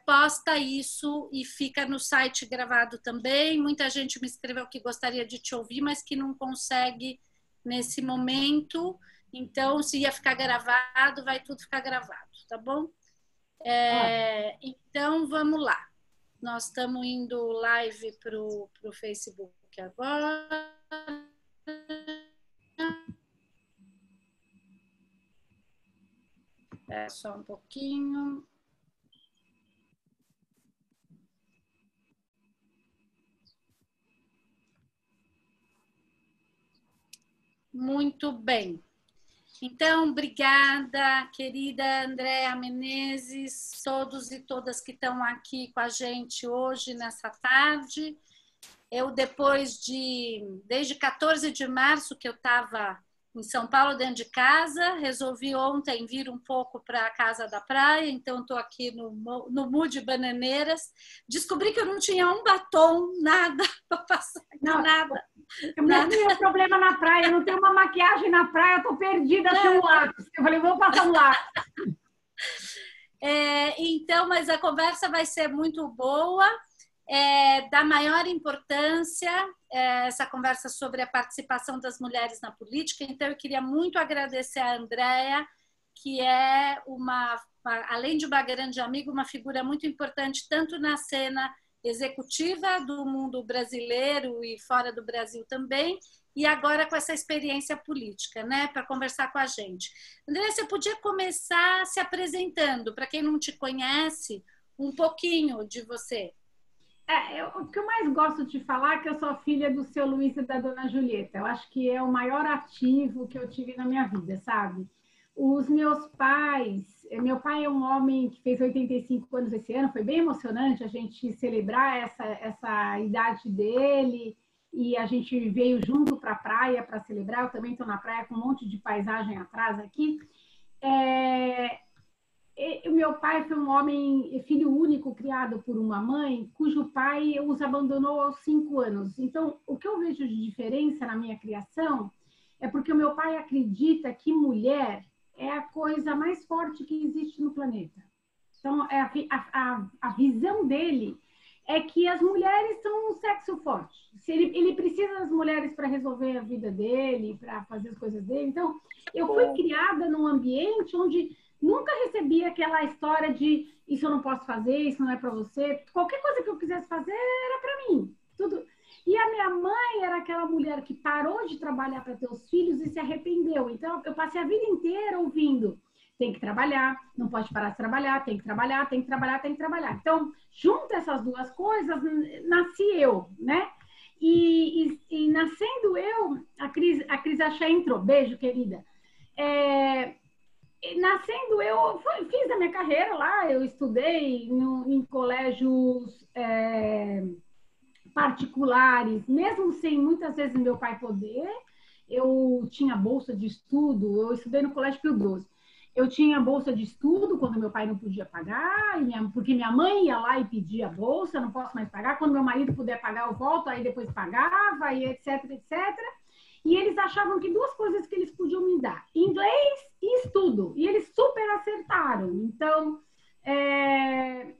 posta isso e fica no site gravado também. Muita gente me escreveu que gostaria de te ouvir, mas que não consegue nesse momento. Então, se ia ficar gravado, vai tudo ficar gravado, tá bom? Então, vamos lá. Nós estamos indo live para o Facebook agora. Só um pouquinho. Muito bem. Então, obrigada, querida Andréa Menezes, todos e todas que estão aqui com a gente hoje, nessa tarde. Eu, desde 14 de março, que eu estava em São Paulo, dentro de casa, resolvi ontem vir um pouco para a Casa da Praia, então estou aqui no Mood Bananeiras. Descobri que eu não tinha um batom, nada, para passar aqui, nada. Eu não tenho problema na praia, eu não tenho uma maquiagem na praia, eu estou perdida sem um lápis. Eu falei, vou passar um lápis. Então, mas a conversa vai ser muito boa. Da maior importância, essa conversa sobre a participação das mulheres na política. Então, eu queria muito agradecer a Andréa, que é, além de uma grande amiga, uma figura muito importante, tanto na cena executiva do mundo brasileiro e fora do Brasil também, e agora com essa experiência política, né, para conversar com a gente. Andréa, você podia começar se apresentando, para quem não te conhece, um pouquinho de você. O que eu mais gosto de falar é que eu sou filha do seu Luiz e da dona Julieta. Eu acho que é o maior ativo que eu tive na minha vida, sabe? Os meus pais... Meu pai é um homem que fez 85 anos esse ano, foi bem emocionante a gente celebrar essa idade dele, e a gente veio junto para a praia para celebrar. Eu também estou na praia com um monte de paisagem atrás aqui. O meu pai foi um homem, filho único, criado por uma mãe, cujo pai os abandonou aos 5 anos. Então, o que eu vejo de diferença na minha criação é porque o meu pai acredita que mulher é a coisa mais forte que existe no planeta. Então, a visão dele é que as mulheres são um sexo forte. Ele precisa das mulheres para resolver a vida dele, para fazer as coisas dele. Então, eu fui criada num ambiente onde nunca recebi aquela história de isso eu não posso fazer, isso não é para você. Qualquer coisa que eu quisesse fazer era para mim. Tudo. E a minha mãe era aquela mulher que parou de trabalhar para ter os filhos e se arrependeu. Então, eu passei a vida inteira ouvindo: tem que trabalhar, não pode parar de trabalhar, tem que trabalhar, tem que trabalhar, tem que trabalhar. Então, junto essas duas coisas, nasci eu, né? E nascendo eu, a Cris Axé entrou. Beijo, querida. Nascendo eu, fiz a minha carreira lá, eu estudei em colégios particulares, mesmo sem muitas vezes meu pai poder. Eu tinha bolsa de estudo, eu estudei no Colégio Pio XII. Eu tinha bolsa de estudo quando meu pai não podia pagar, porque minha mãe ia lá e pedia bolsa, não posso mais pagar. Quando meu marido puder pagar, eu volto, aí depois pagava, e etc, etc. E eles achavam que duas coisas que eles podiam me dar: inglês e estudo. E eles super acertaram. Então,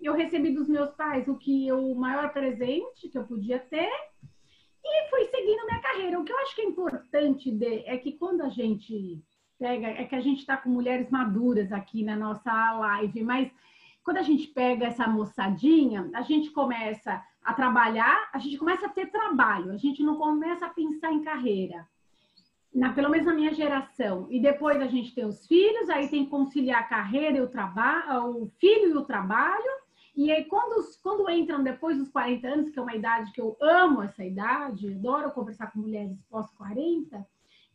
eu recebi dos meus pais o maior presente que eu podia ter e fui seguindo minha carreira. O que eu acho que é importante é que quando a gente pega... É que a gente está com mulheres maduras aqui na nossa live, mas quando a gente pega essa moçadinha, a gente começa a trabalhar, a gente começa a ter trabalho, a gente não começa a pensar em carreira. Pelo menos na minha geração. E depois a gente tem os filhos, aí tem que conciliar a carreira e o trabalho, o filho e o trabalho. E aí, quando entram depois dos 40 anos, que é uma idade que eu amo essa idade, adoro conversar com mulheres pós-40,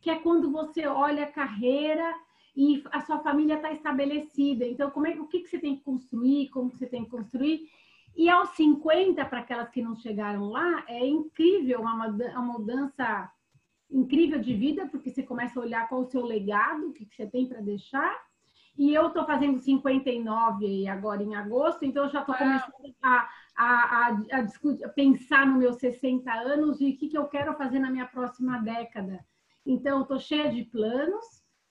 que é quando você olha a carreira e a sua família está estabelecida. Então, o que você tem que construir, como você tem que construir. E aos 50, para aquelas que não chegaram lá, é incrível, uma mudança incrível de vida, porque você começa a olhar qual o seu legado, o que você tem para deixar. E eu estou fazendo 59 agora em agosto, então eu já estou começando a discutir, a pensar nos meus 60 anos e o que eu quero fazer na minha próxima década. Então, eu estou cheia de planos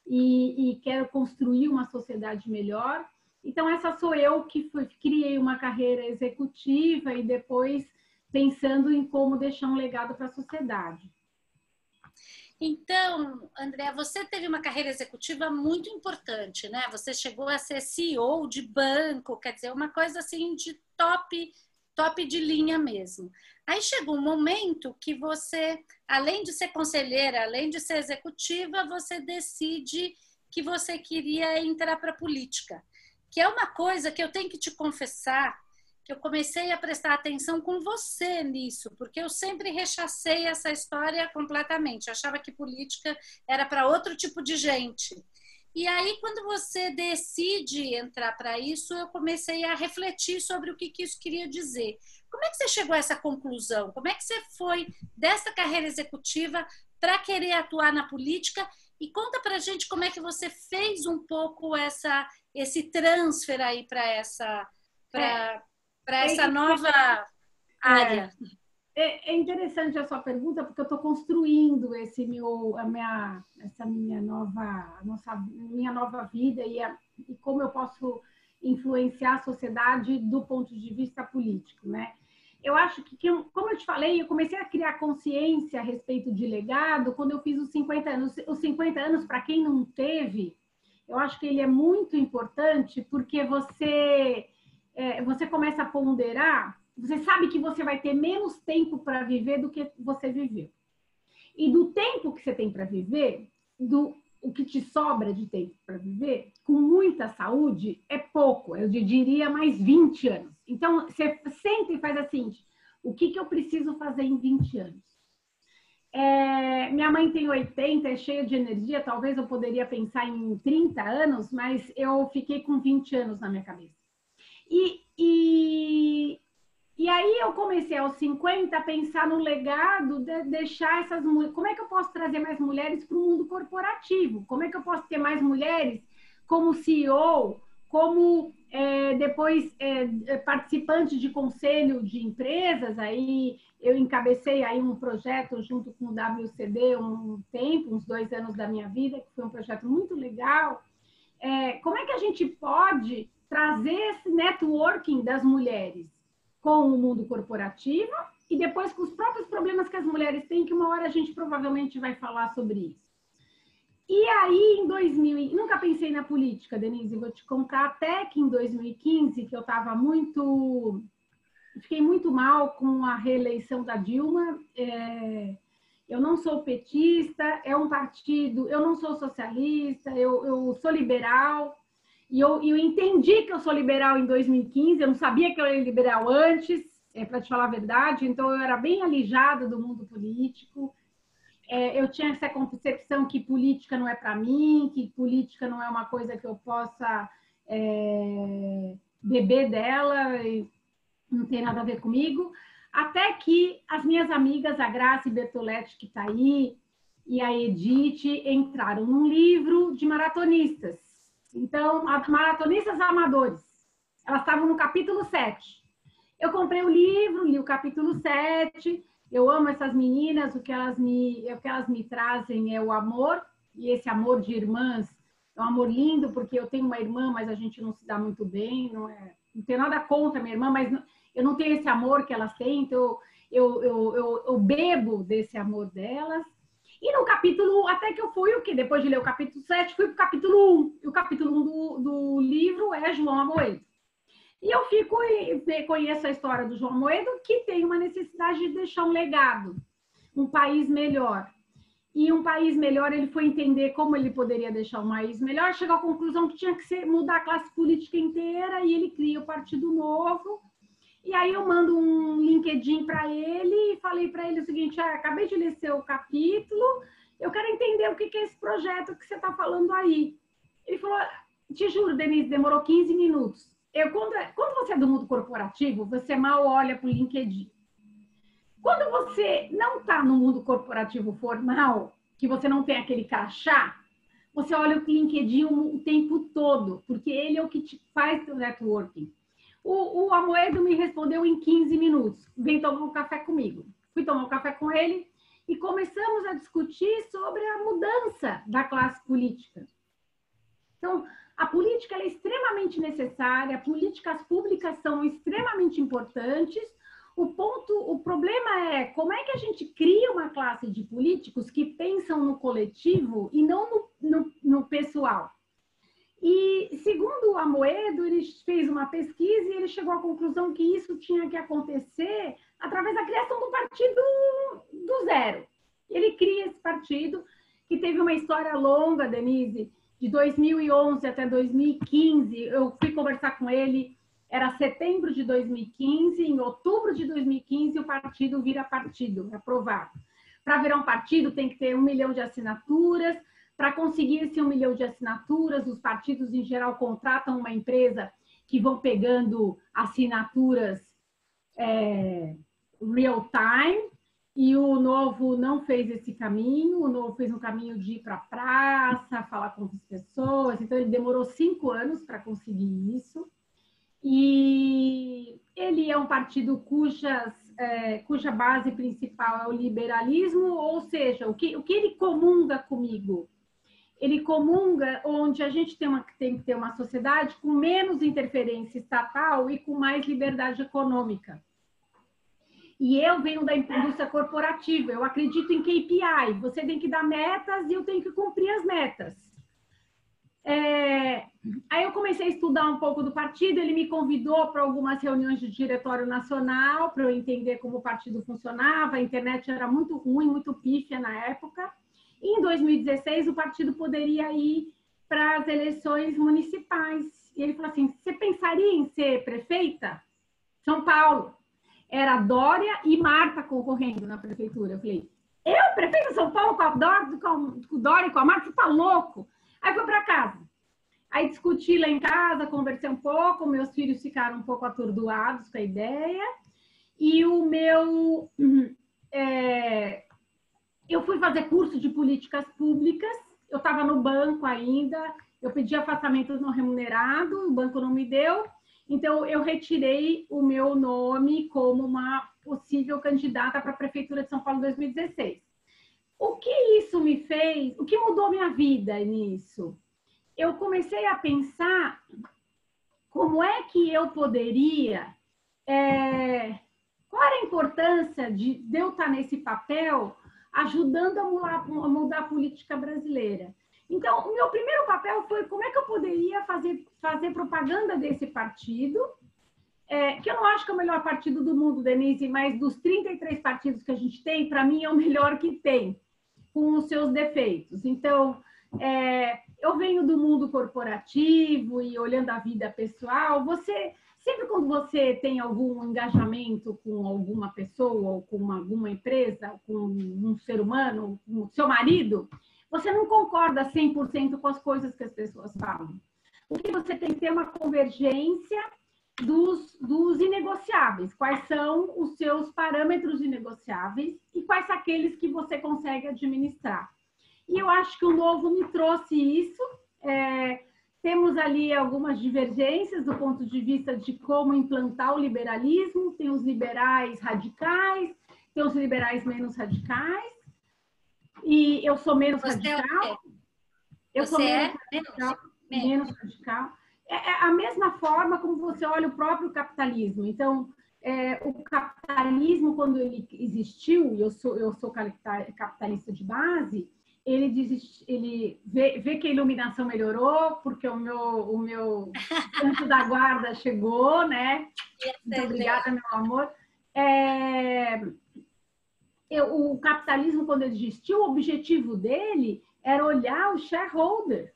e quero construir uma sociedade melhor. Então, essa sou eu que criei uma carreira executiva e depois pensando em como deixar um legado para a sociedade. Então, Andréa, você teve uma carreira executiva muito importante, né? Você chegou a ser CEO de banco, quer dizer, uma coisa assim de top de linha mesmo. Aí chegou um momento que você, além de ser conselheira, além de ser executiva, você decide que você queria entrar para a política, que é uma coisa que eu tenho que te confessar, que eu comecei a prestar atenção com você nisso, porque eu sempre rechacei essa história completamente. Eu achava que política era para outro tipo de gente. E aí, quando você decide entrar para isso, eu comecei a refletir sobre o que isso queria dizer. Como é que você chegou a essa conclusão? Como é que você foi dessa carreira executiva para querer atuar na política? E conta para a gente como é que você fez um pouco esse transfer aí para essa nova área. É interessante a sua pergunta, porque eu estou construindo essa minha nova vida e como eu posso influenciar a sociedade do ponto de vista político, né? Eu acho que, como eu te falei, eu comecei a criar consciência a respeito de legado quando eu fiz os 50 anos. Os 50 anos, para quem não teve, eu acho que ele é muito importante porque você começa a ponderar, você sabe que você vai ter menos tempo para viver do que você viveu. E do tempo que você tem para viver, o que te sobra de tempo para viver, com muita saúde, é pouco. Eu diria mais 20 anos. Então, você senta e faz assim, o que eu preciso fazer em 20 anos? Minha mãe tem 80, é cheia de energia, talvez eu poderia pensar em 30 anos, mas eu fiquei com 20 anos na minha cabeça. E aí eu comecei aos 50 a pensar no legado de deixar essas mulheres. Como é que eu posso trazer mais mulheres para o mundo corporativo? Como é que eu posso ter mais mulheres como CEO, como depois participante de conselho de empresas? Aí eu encabecei aí um projeto junto com o WCD um tempo, uns 2 anos da minha vida, que foi um projeto muito legal. Como é que a gente pode trazer esse networking das mulheres com o mundo corporativo e depois com os próprios problemas que as mulheres têm, que uma hora a gente provavelmente vai falar sobre isso. E aí, em 2000, nunca pensei na política, Denise, vou te contar, até que em 2015, que eu estava fiquei muito mal com a reeleição da Dilma. Eu não sou petista, é um partido, eu não sou socialista, eu sou liberal, e eu entendi que eu sou liberal em 2015, eu não sabia que eu era liberal antes, para te falar a verdade, então eu era bem alijada do mundo político, eu tinha essa concepção que política não é para mim, que política não é uma coisa que eu possa beber dela, e não tem nada a ver comigo. Até que as minhas amigas, a Graça e Bertoletti, que está aí, e a Edith, entraram num livro de maratonistas. Então, maratonistas amadores. Elas estavam no capítulo 7. Eu comprei o livro, li o capítulo 7. Eu amo essas meninas, o que elas me trazem é o amor, e esse amor de irmãs é um amor lindo, porque eu tenho uma irmã, mas a gente não se dá muito bem, não tenho nada contra a minha irmã, mas eu não tenho esse amor que elas têm, então eu bebo desse amor delas. E no capítulo, até que eu fui o quê? Depois de ler o capítulo 7, fui para o capítulo 1. E o capítulo 1 do livro é João Amoedo. E eu conheço a história do João Amoedo, que tem uma necessidade de deixar um legado, um país melhor. E um país melhor, ele foi entender como ele poderia deixar um país melhor, chegou à conclusão que tinha que mudar a classe política inteira, e ele cria o Partido Novo. E aí eu mando um LinkedIn para ele e falei para ele o seguinte: acabei de ler seu capítulo, eu quero entender o que é esse projeto que você está falando aí. Ele falou: te juro, Denise, demorou 15 minutos. Quando você é do mundo corporativo, você mal olha para o LinkedIn. Quando você não está no mundo corporativo formal, que você não tem aquele crachá, você olha o LinkedIn o tempo todo, porque ele é o que te faz o networking. O Amoedo me respondeu em 15 minutos. Vem tomar um café comigo. Fui tomar um café com ele e começamos a discutir sobre a mudança da classe política. Então, A política ela é extremamente necessária, políticas públicas são extremamente importantes. O problema é como é que a gente cria uma classe de políticos que pensam no coletivo e não no pessoal. E, segundo o Amoedo, ele fez uma pesquisa e ele chegou à conclusão que isso tinha que acontecer através da criação do partido do zero. Ele cria esse partido, que teve uma história longa, Denise, de 2011 até 2015. Eu fui conversar com ele, era setembro de 2015, em outubro de 2015 o partido vira partido, aprovado. Para virar um partido tem que ter 1 milhão de assinaturas. Para conseguir esse 1 milhão de assinaturas, os partidos, em geral, contratam uma empresa que vão pegando assinaturas real time, e o Novo não fez esse caminho. O Novo fez um caminho de ir para a praça, falar com as pessoas, então ele demorou 5 anos para conseguir isso. E ele é um partido cuja base principal é o liberalismo, ou seja, o que ele comunga comigo? Ele comunga onde a gente tem que ter uma sociedade com menos interferência estatal e com mais liberdade econômica. E eu venho da indústria corporativa, eu acredito em KPI, você tem que dar metas e eu tenho que cumprir as metas. Aí eu comecei a estudar um pouco do partido, ele me convidou para algumas reuniões de diretório nacional, para eu entender como o partido funcionava, a internet era muito ruim, muito pífia na época. E em 2016, o partido poderia ir para as eleições municipais. E ele falou assim, você pensaria em ser prefeita? São Paulo. Era Dória e Marta concorrendo na prefeitura. Eu falei, eu, prefeita de São Paulo, com o Dória e com a Marta? Você tá louco? Aí fui para casa. Aí discuti lá em casa, conversei um pouco, meus filhos ficaram um pouco atordoados com a ideia. E eu fui fazer curso de políticas públicas, eu estava no banco ainda, eu pedi afastamento não remunerado, o banco não me deu, então eu retirei o meu nome como uma possível candidata para a Prefeitura de São Paulo em 2016. O que isso me fez, o que mudou minha vida nisso? Eu comecei a pensar como é que eu poderia, qual era a importância de eu estar nesse papel ajudando a mudar a política brasileira. Então, o meu primeiro papel foi como é que eu poderia fazer propaganda desse partido, que eu não acho que é o melhor partido do mundo, Denise, mas dos 33 partidos que a gente tem, para mim é o melhor que tem, com os seus defeitos. Então, eu venho do mundo corporativo e olhando a vida pessoal, sempre quando você tem algum engajamento com alguma pessoa, ou com alguma empresa, com um ser humano, com o seu marido, você não concorda 100% com as coisas que as pessoas falam. Porque você tem que ter uma convergência dos inegociáveis. Quais são os seus parâmetros inegociáveis e quais são aqueles que você consegue administrar. E eu acho que o Novo me trouxe isso. Temos ali algumas divergências do ponto de vista de como implantar o liberalismo. Tem os liberais radicais, tem os liberais menos radicais. E eu sou menos radical. Eu sou menos radical. É a mesma forma como você olha o próprio capitalismo. Então, o capitalismo, quando ele existiu, e eu sou capitalista de base, ele vê que a iluminação melhorou, porque o meu anjo da guarda chegou, né? Muito obrigada, meu amor. O capitalismo, quando ele existiu, o objetivo dele era olhar o shareholder.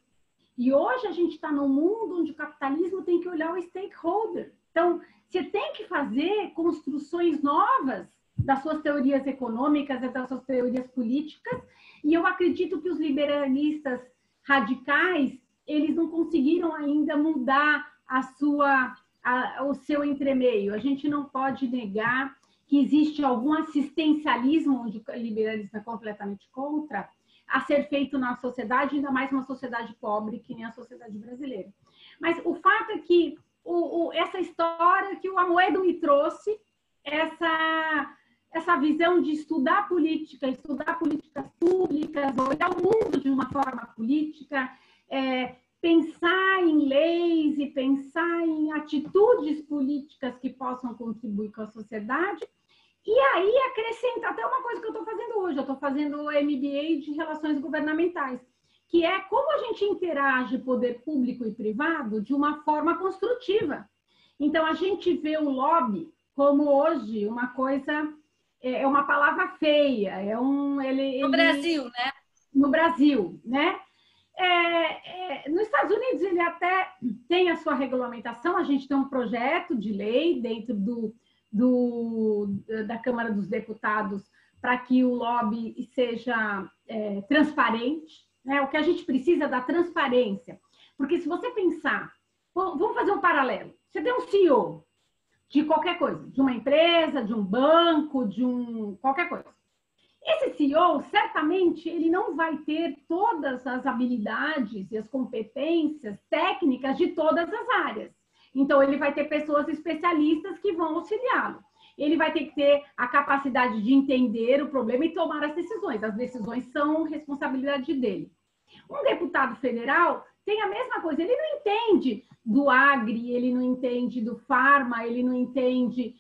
E hoje a gente está num mundo onde o capitalismo tem que olhar o stakeholder. Então, você tem que fazer construções novas das suas teorias econômicas, das suas teorias políticas, e eu acredito que os liberalistas radicais, eles não conseguiram ainda mudar o seu entremeio. A gente não pode negar que existe algum assistencialismo, onde o liberalismo é completamente contra, a ser feito na sociedade, ainda mais uma sociedade pobre, que nem a sociedade brasileira. Mas o fato é que essa história que o Amoedo me trouxe, essa visão de estudar políticas públicas, olhar o mundo de uma forma política, pensar em leis e pensar em atitudes políticas que possam contribuir com a sociedade. E aí acrescenta até uma coisa que eu estou fazendo hoje. Eu estou fazendo o MBA de Relações Governamentais, que é como a gente interage poder público e privado de uma forma construtiva. Então, a gente vê o lobby como hoje uma coisa, é uma palavra feia. No Brasil, né? No Brasil, né? Nos Estados Unidos, ele até tem a sua regulamentação. A gente tem um projeto de lei dentro da Câmara dos Deputados para que o lobby seja transparente. Né? O que a gente precisa é da transparência. Porque se você pensar, vamos fazer um paralelo. Você tem um CEO de qualquer coisa, de uma empresa, de um banco, qualquer coisa. Esse CEO, certamente, ele não vai ter todas as habilidades e as competências técnicas de todas as áreas. Então, ele vai ter pessoas especialistas que vão auxiliá-lo. Ele vai ter que ter a capacidade de entender o problema e tomar as decisões. As decisões são responsabilidade dele. Um deputado federal tem a mesma coisa. Ele não entende do agri, ele não entende do farma, ele não entende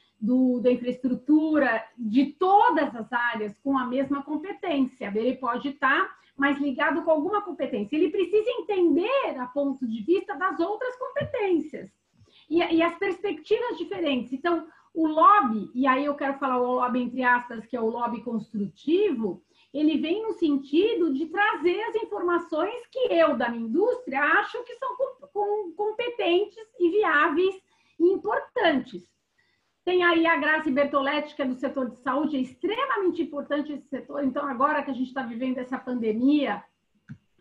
da infraestrutura, de todas as áreas com a mesma competência. Ele pode estar mais ligado com alguma competência. Ele precisa entender a ponto de vista das outras competências. E as perspectivas diferentes. Então, o lobby, e aí eu quero falar o lobby entre aspas, que é o lobby construtivo, ele vem no sentido de trazer as informações que eu, da minha indústria, acho que são competentes e viáveis e importantes. Tem aí a Grazi Bertoletti, que é do setor de saúde, é extremamente importante esse setor. Então, agora que a gente está vivendo essa pandemia,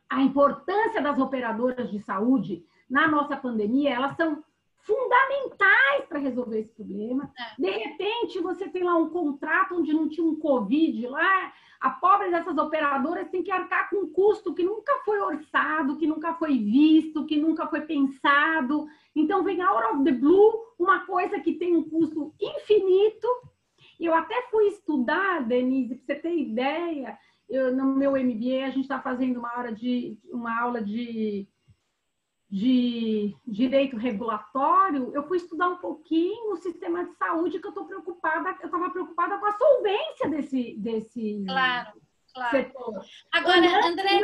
a importância das operadoras de saúde na nossa pandemia, elas são fundamentais para resolver esse problema. De repente, você tem lá um contrato onde não tinha um Covid lá, a pobre dessas operadoras tem que arcar com um custo que nunca foi orçado, que nunca foi visto, que nunca foi pensado. Então, vem out of the blue, uma coisa que tem um custo infinito. Eu até fui estudar, Denise, para você ter ideia, no meu MBA, a gente está fazendo uma aula de direito regulatório. Eu fui estudar um pouquinho o sistema de saúde, que eu estava preocupada com a solvência desse claro. setor. Agora, André,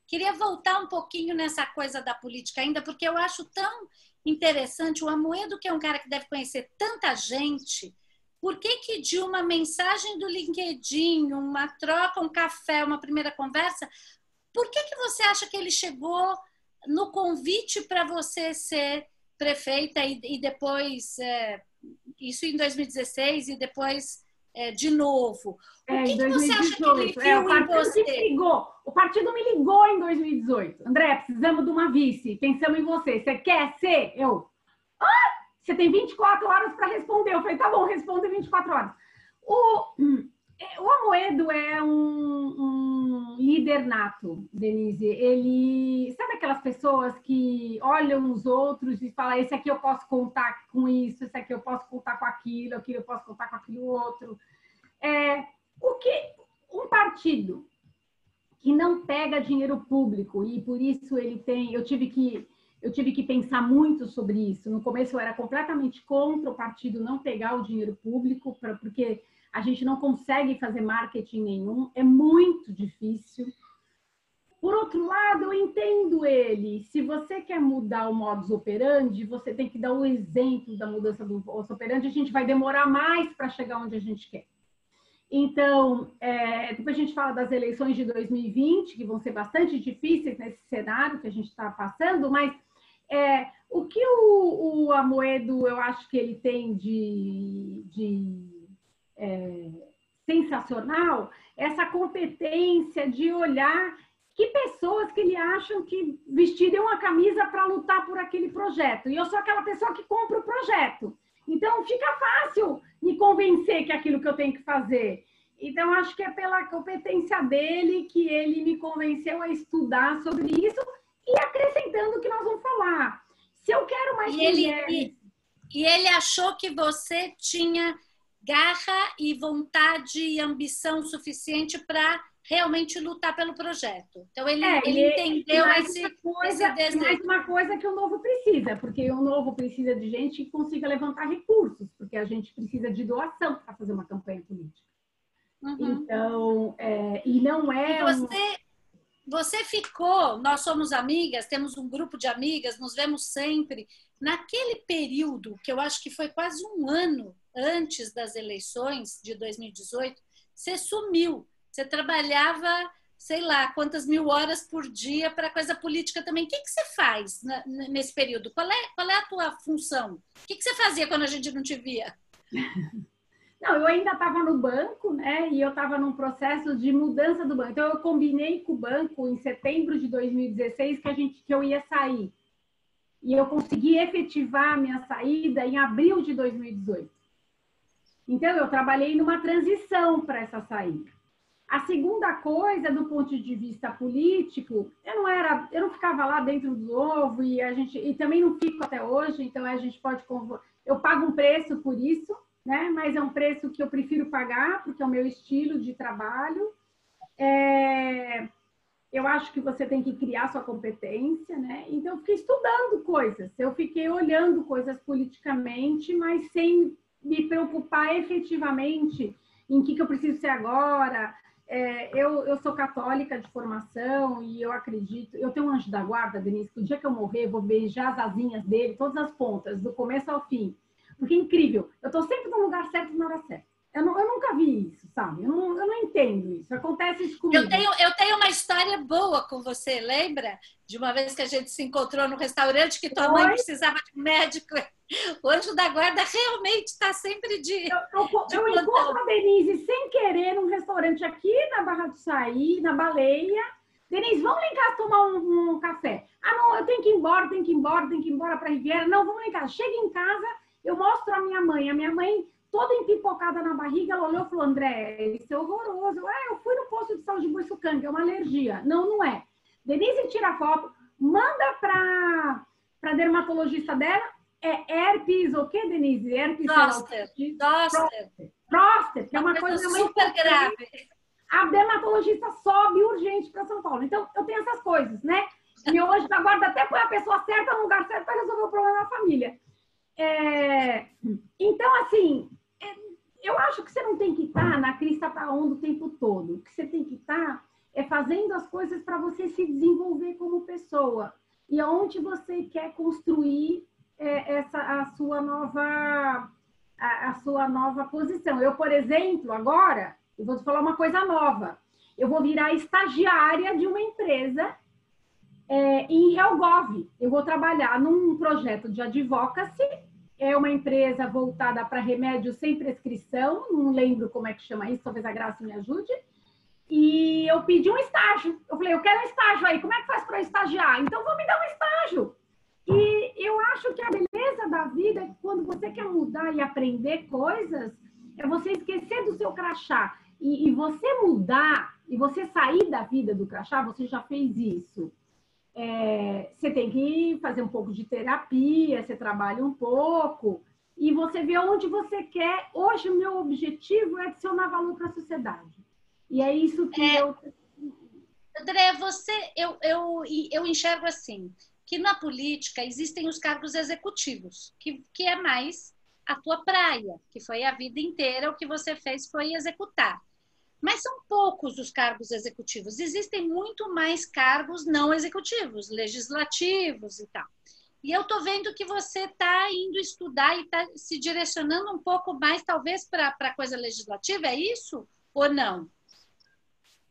queria voltar um pouquinho nessa coisa da política ainda, porque eu acho tão interessante. O Amoedo, que é um cara que deve conhecer tanta gente, por que de uma mensagem do LinkedIn, uma troca, um café, uma primeira conversa, por que você acha que ele chegou no convite para você ser prefeita e depois, isso em 2016 e depois de novo? O que você acha que ele viu em você? O partido me ligou em 2018. André, precisamos de uma vice, pensamos em você. Você quer ser? Você tem 24 horas para responder. Eu falei, tá bom, responda em 24 horas. O Amoedo é um líder nato, Denise. Ele, sabe aquelas pessoas que olham os outros e falam, esse aqui eu posso contar com isso, esse aqui eu posso contar com aquilo eu posso contar com aquilo outro. Um partido que não pega dinheiro público, e por isso eu tive que pensar muito sobre isso. No começo eu era completamente contra o partido não pegar o dinheiro público, porque a gente não consegue fazer marketing nenhum, é muito difícil. Por outro lado, eu entendo ele. Se você quer mudar o modus operandi, você tem que dar o exemplo da mudança do modus operandi, a gente vai demorar mais para chegar onde a gente quer. Então, depois a gente fala das eleições de 2020, que vão ser bastante difíceis nesse cenário que a gente está passando, mas o que o Amoedo, eu acho que ele tem sensacional, essa competência de olhar que pessoas que ele acham que vestiriam a camisa para lutar por aquele projeto. E eu sou aquela pessoa que compra o projeto. Então, fica fácil me convencer que é aquilo que eu tenho que fazer. Então, acho que é pela competência dele que ele me convenceu a estudar sobre isso e acrescentando o que nós vamos falar. Se eu quero mais mulheres... E ele achou que você tinha garra e vontade e ambição suficiente para realmente lutar pelo projeto. Então, ele entendeu esse desejo. Mais uma coisa que o Novo precisa, porque o Novo precisa de gente que consiga levantar recursos, porque a gente precisa de doação para fazer uma campanha política. Então, e não é... Você ficou, nós somos amigas, temos um grupo de amigas, nos vemos sempre. Naquele período, que eu acho que foi quase um ano antes das eleições de 2018, você sumiu. Você trabalhava, sei lá, quantas mil horas por dia para coisa política também. O que você faz nesse período? Qual é a tua função? O que você fazia quando a gente não te via? Não, eu ainda estava no banco, né? E eu estava num processo de mudança do banco. Então, eu combinei com o banco em setembro de 2016 que eu ia sair. E eu consegui efetivar a minha saída em abril de 2018. Então, eu trabalhei numa transição para essa saída. A segunda coisa, do ponto de vista político, eu não ficava lá dentro do Novo e também não fico até hoje. Então, a gente pode... Eu pago um preço por isso, né? Mas é um preço que eu prefiro pagar, porque é o meu estilo de trabalho. Eu acho que você tem que criar sua competência, né? Então, eu fiquei estudando coisas, eu fiquei olhando coisas politicamente, mas sem me preocupar efetivamente em que eu preciso ser agora. Eu sou católica de formação e eu acredito... Eu tenho um anjo da guarda, Denise, que o dia que eu morrer, eu vou beijar as asinhas dele, todas as pontas, do começo ao fim. Porque é incrível, eu estou sempre no lugar certo na hora certa. Eu nunca vi isso, sabe? Eu não entendo isso. Acontece isso comigo. Eu tenho uma história boa com você, lembra? De uma vez que a gente se encontrou no restaurante que tua mãe precisava de um médico. O anjo da guarda realmente está sempre de eu encontro a Denise sem querer num restaurante aqui na Barra do Saí, na Baleia. Denise, vamos lá em casa tomar um café. Ah, não, eu tenho que ir embora para a Riviera. Não, vamos lá em casa. Chega em casa, eu mostro a minha mãe. A minha mãe... toda empipocada na barriga, ela olhou e falou: André, isso é horroroso. Eu fui no posto de saúde de Boiçucanga, é uma alergia. Não é. Denise tira a foto, manda para dermatologista dela, herpes, o quê, Denise? Herpes Zoster, que é uma coisa super grave. A dermatologista sobe urgente para São Paulo. Então, eu tenho essas coisas, né? E hoje, agora, até põe a pessoa certa no lugar certo para resolver o problema da família. Então, assim, eu acho que você não tem que estar na crista para onda o tempo todo. O que você tem que estar é fazendo as coisas para você se desenvolver como pessoa. E aonde você quer construir a sua nova posição. Eu, por exemplo, agora, eu vou te falar uma coisa nova. Eu vou virar estagiária de uma empresa em Helgov. Eu vou trabalhar num projeto de advocacy. É uma empresa voltada para remédios sem prescrição, não lembro como é que chama isso, talvez a Graça me ajude. E eu pedi um estágio. Eu falei, eu quero um estágio aí, como é que faz para estagiar? Então, vou me dar um estágio. E eu acho que a beleza da vida é que quando você quer mudar e aprender coisas, é você esquecer do seu crachá. E você mudar, e você sair da vida do crachá, você já fez isso. Você tem que fazer um pouco de terapia, você trabalha um pouco e você vê onde você quer. Hoje, o meu objetivo é adicionar valor para a sociedade. E é isso que André, eu enxergo assim, que na política existem os cargos executivos, que é mais a tua praia, que foi a vida inteira, o que você fez foi executar. Mas são poucos os cargos executivos. Existem muito mais cargos não executivos, legislativos e tal. E eu estou vendo que você está indo estudar e está se direcionando um pouco mais, talvez, para a coisa legislativa, é isso? Ou não?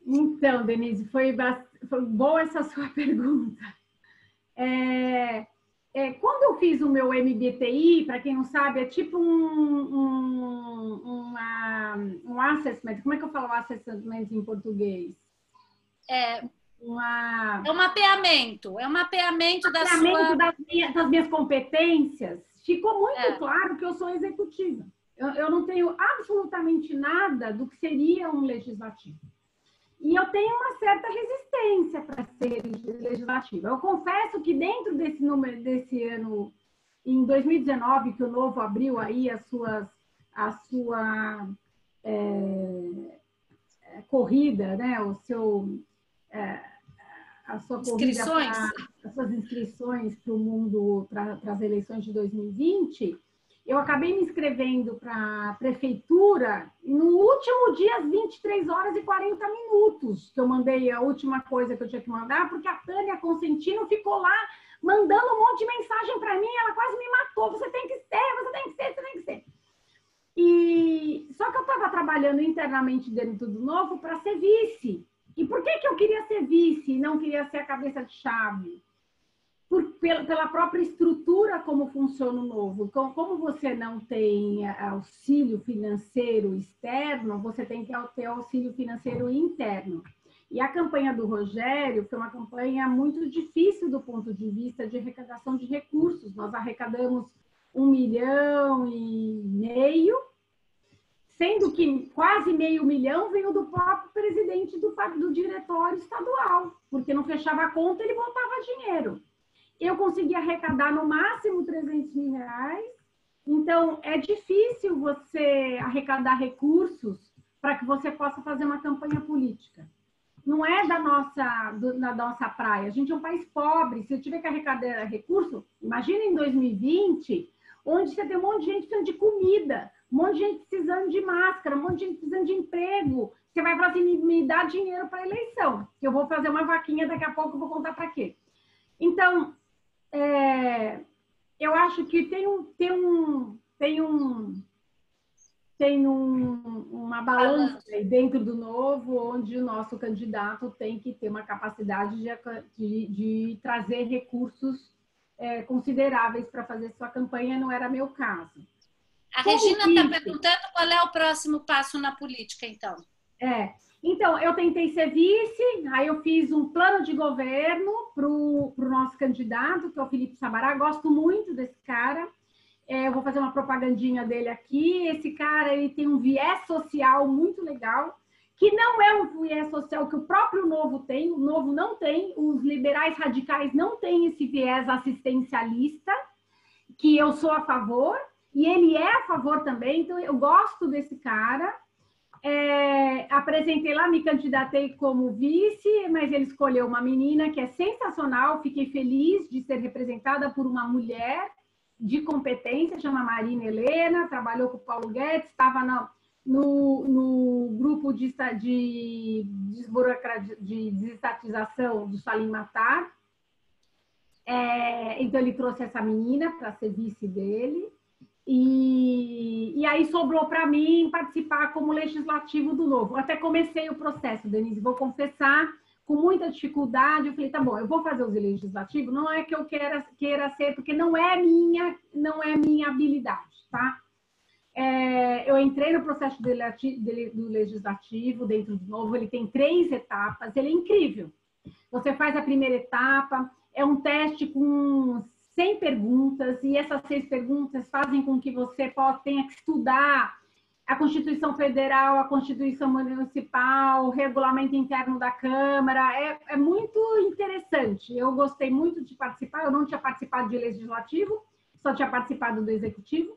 Então, Denise, foi boa essa sua pergunta. Quando eu fiz o meu MBTI, para quem não sabe, é tipo um assessment. Como é que eu falo assessment em português? É um mapeamento. É um mapeamento das minhas competências. Ficou muito claro que eu sou executiva. Eu não tenho absolutamente nada do que seria um legislativo. E eu tenho uma certa resistência para ser legislativa. Eu confesso que dentro desse ano, em 2019, que o Novo abriu aí corrida, né? O seu a sua corrida as suas inscrições para o mundo, para as eleições de 2020, eu acabei me inscrevendo para a prefeitura no último dia, às 23 horas e 40 minutos, que eu mandei a última coisa que eu tinha que mandar, porque a Tânia Consentino ficou lá mandando um monte de mensagem para mim, ela quase me matou, você tem que ser, você tem que ser, você tem que ser. E só que eu estava trabalhando internamente dentro do Novo para ser vice. E por que eu queria ser vice e não queria ser a cabeça de chave? Pela própria estrutura como funciona o Novo. Como você não tem auxílio financeiro externo, você tem que ter auxílio financeiro interno. E a campanha do Rogério foi uma campanha muito difícil do ponto de vista de arrecadação de recursos. Nós arrecadamos 1,5 milhão, sendo que quase meio milhão veio do próprio presidente do diretório estadual, porque não fechava a conta, ele botava dinheiro. Eu consegui arrecadar no máximo 300 mil reais, então é difícil você arrecadar recursos para que você possa fazer uma campanha política. Não é da nossa praia, a gente é um país pobre, se eu tiver que arrecadar recurso, imagina em 2020, onde você tem um monte de gente precisando de comida, um monte de gente precisando de máscara, um monte de gente precisando de emprego. Você vai falar assim, me dá dinheiro para a eleição, que eu vou fazer uma vaquinha daqui a pouco, eu vou contar para quê. Então, eu acho que tem uma balança aí dentro do Novo, onde o nosso candidato tem que ter uma capacidade de trazer recursos consideráveis para fazer sua campanha, não era meu caso. A Regina está perguntando qual é o próximo passo na política, então. Então, eu tentei ser vice, aí eu fiz um plano de governo para o nosso candidato, que é o Felipe Sabará. Gosto muito desse cara. Eu vou fazer uma propagandinha dele aqui. Esse cara, ele tem um viés social muito legal, que não é um viés social que o próprio Novo tem. O Novo não tem, os liberais radicais não têm esse viés assistencialista, que eu sou a favor, e ele é a favor também. Então, eu gosto desse cara. Apresentei lá, me candidatei como vice, mas ele escolheu uma menina que é sensacional. Fiquei feliz de ser representada por uma mulher de competência, chama Marina Helena, trabalhou com o Paulo Guedes, estava no grupo de desestatização do Salim Matar. Então, ele trouxe essa menina para ser vice dele. E aí sobrou para mim participar como legislativo do Novo. Até comecei o processo, Denise, vou confessar, com muita dificuldade. Eu falei, tá bom, eu vou fazer os legislativos, não é que eu queira ser, porque não é minha habilidade, tá? Eu entrei no processo do legislativo dentro do Novo, ele tem 3 etapas, ele é incrível. Você faz a primeira etapa, é um teste com 100 perguntas, e essas 6 perguntas fazem com que você tenha que estudar a Constituição Federal, a Constituição Municipal, o regulamento interno da Câmara. É muito interessante. Eu gostei muito de participar. Eu não tinha participado de legislativo, só tinha participado do executivo.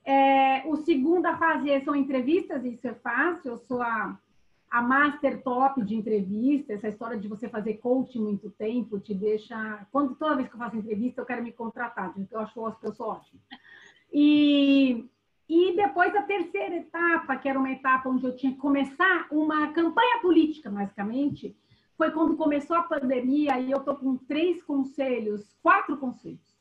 A segunda fase são entrevistas, isso é fácil. Eu sou a master top de entrevista. Essa história de você fazer coaching muito tempo te deixa... Toda vez que eu faço entrevista, eu quero me contratar, porque eu acho que eu sou ótima. E depois a terceira etapa, que era uma etapa onde eu tinha que começar uma campanha política, basicamente, foi quando começou a pandemia, e eu estou com 4 conselhos,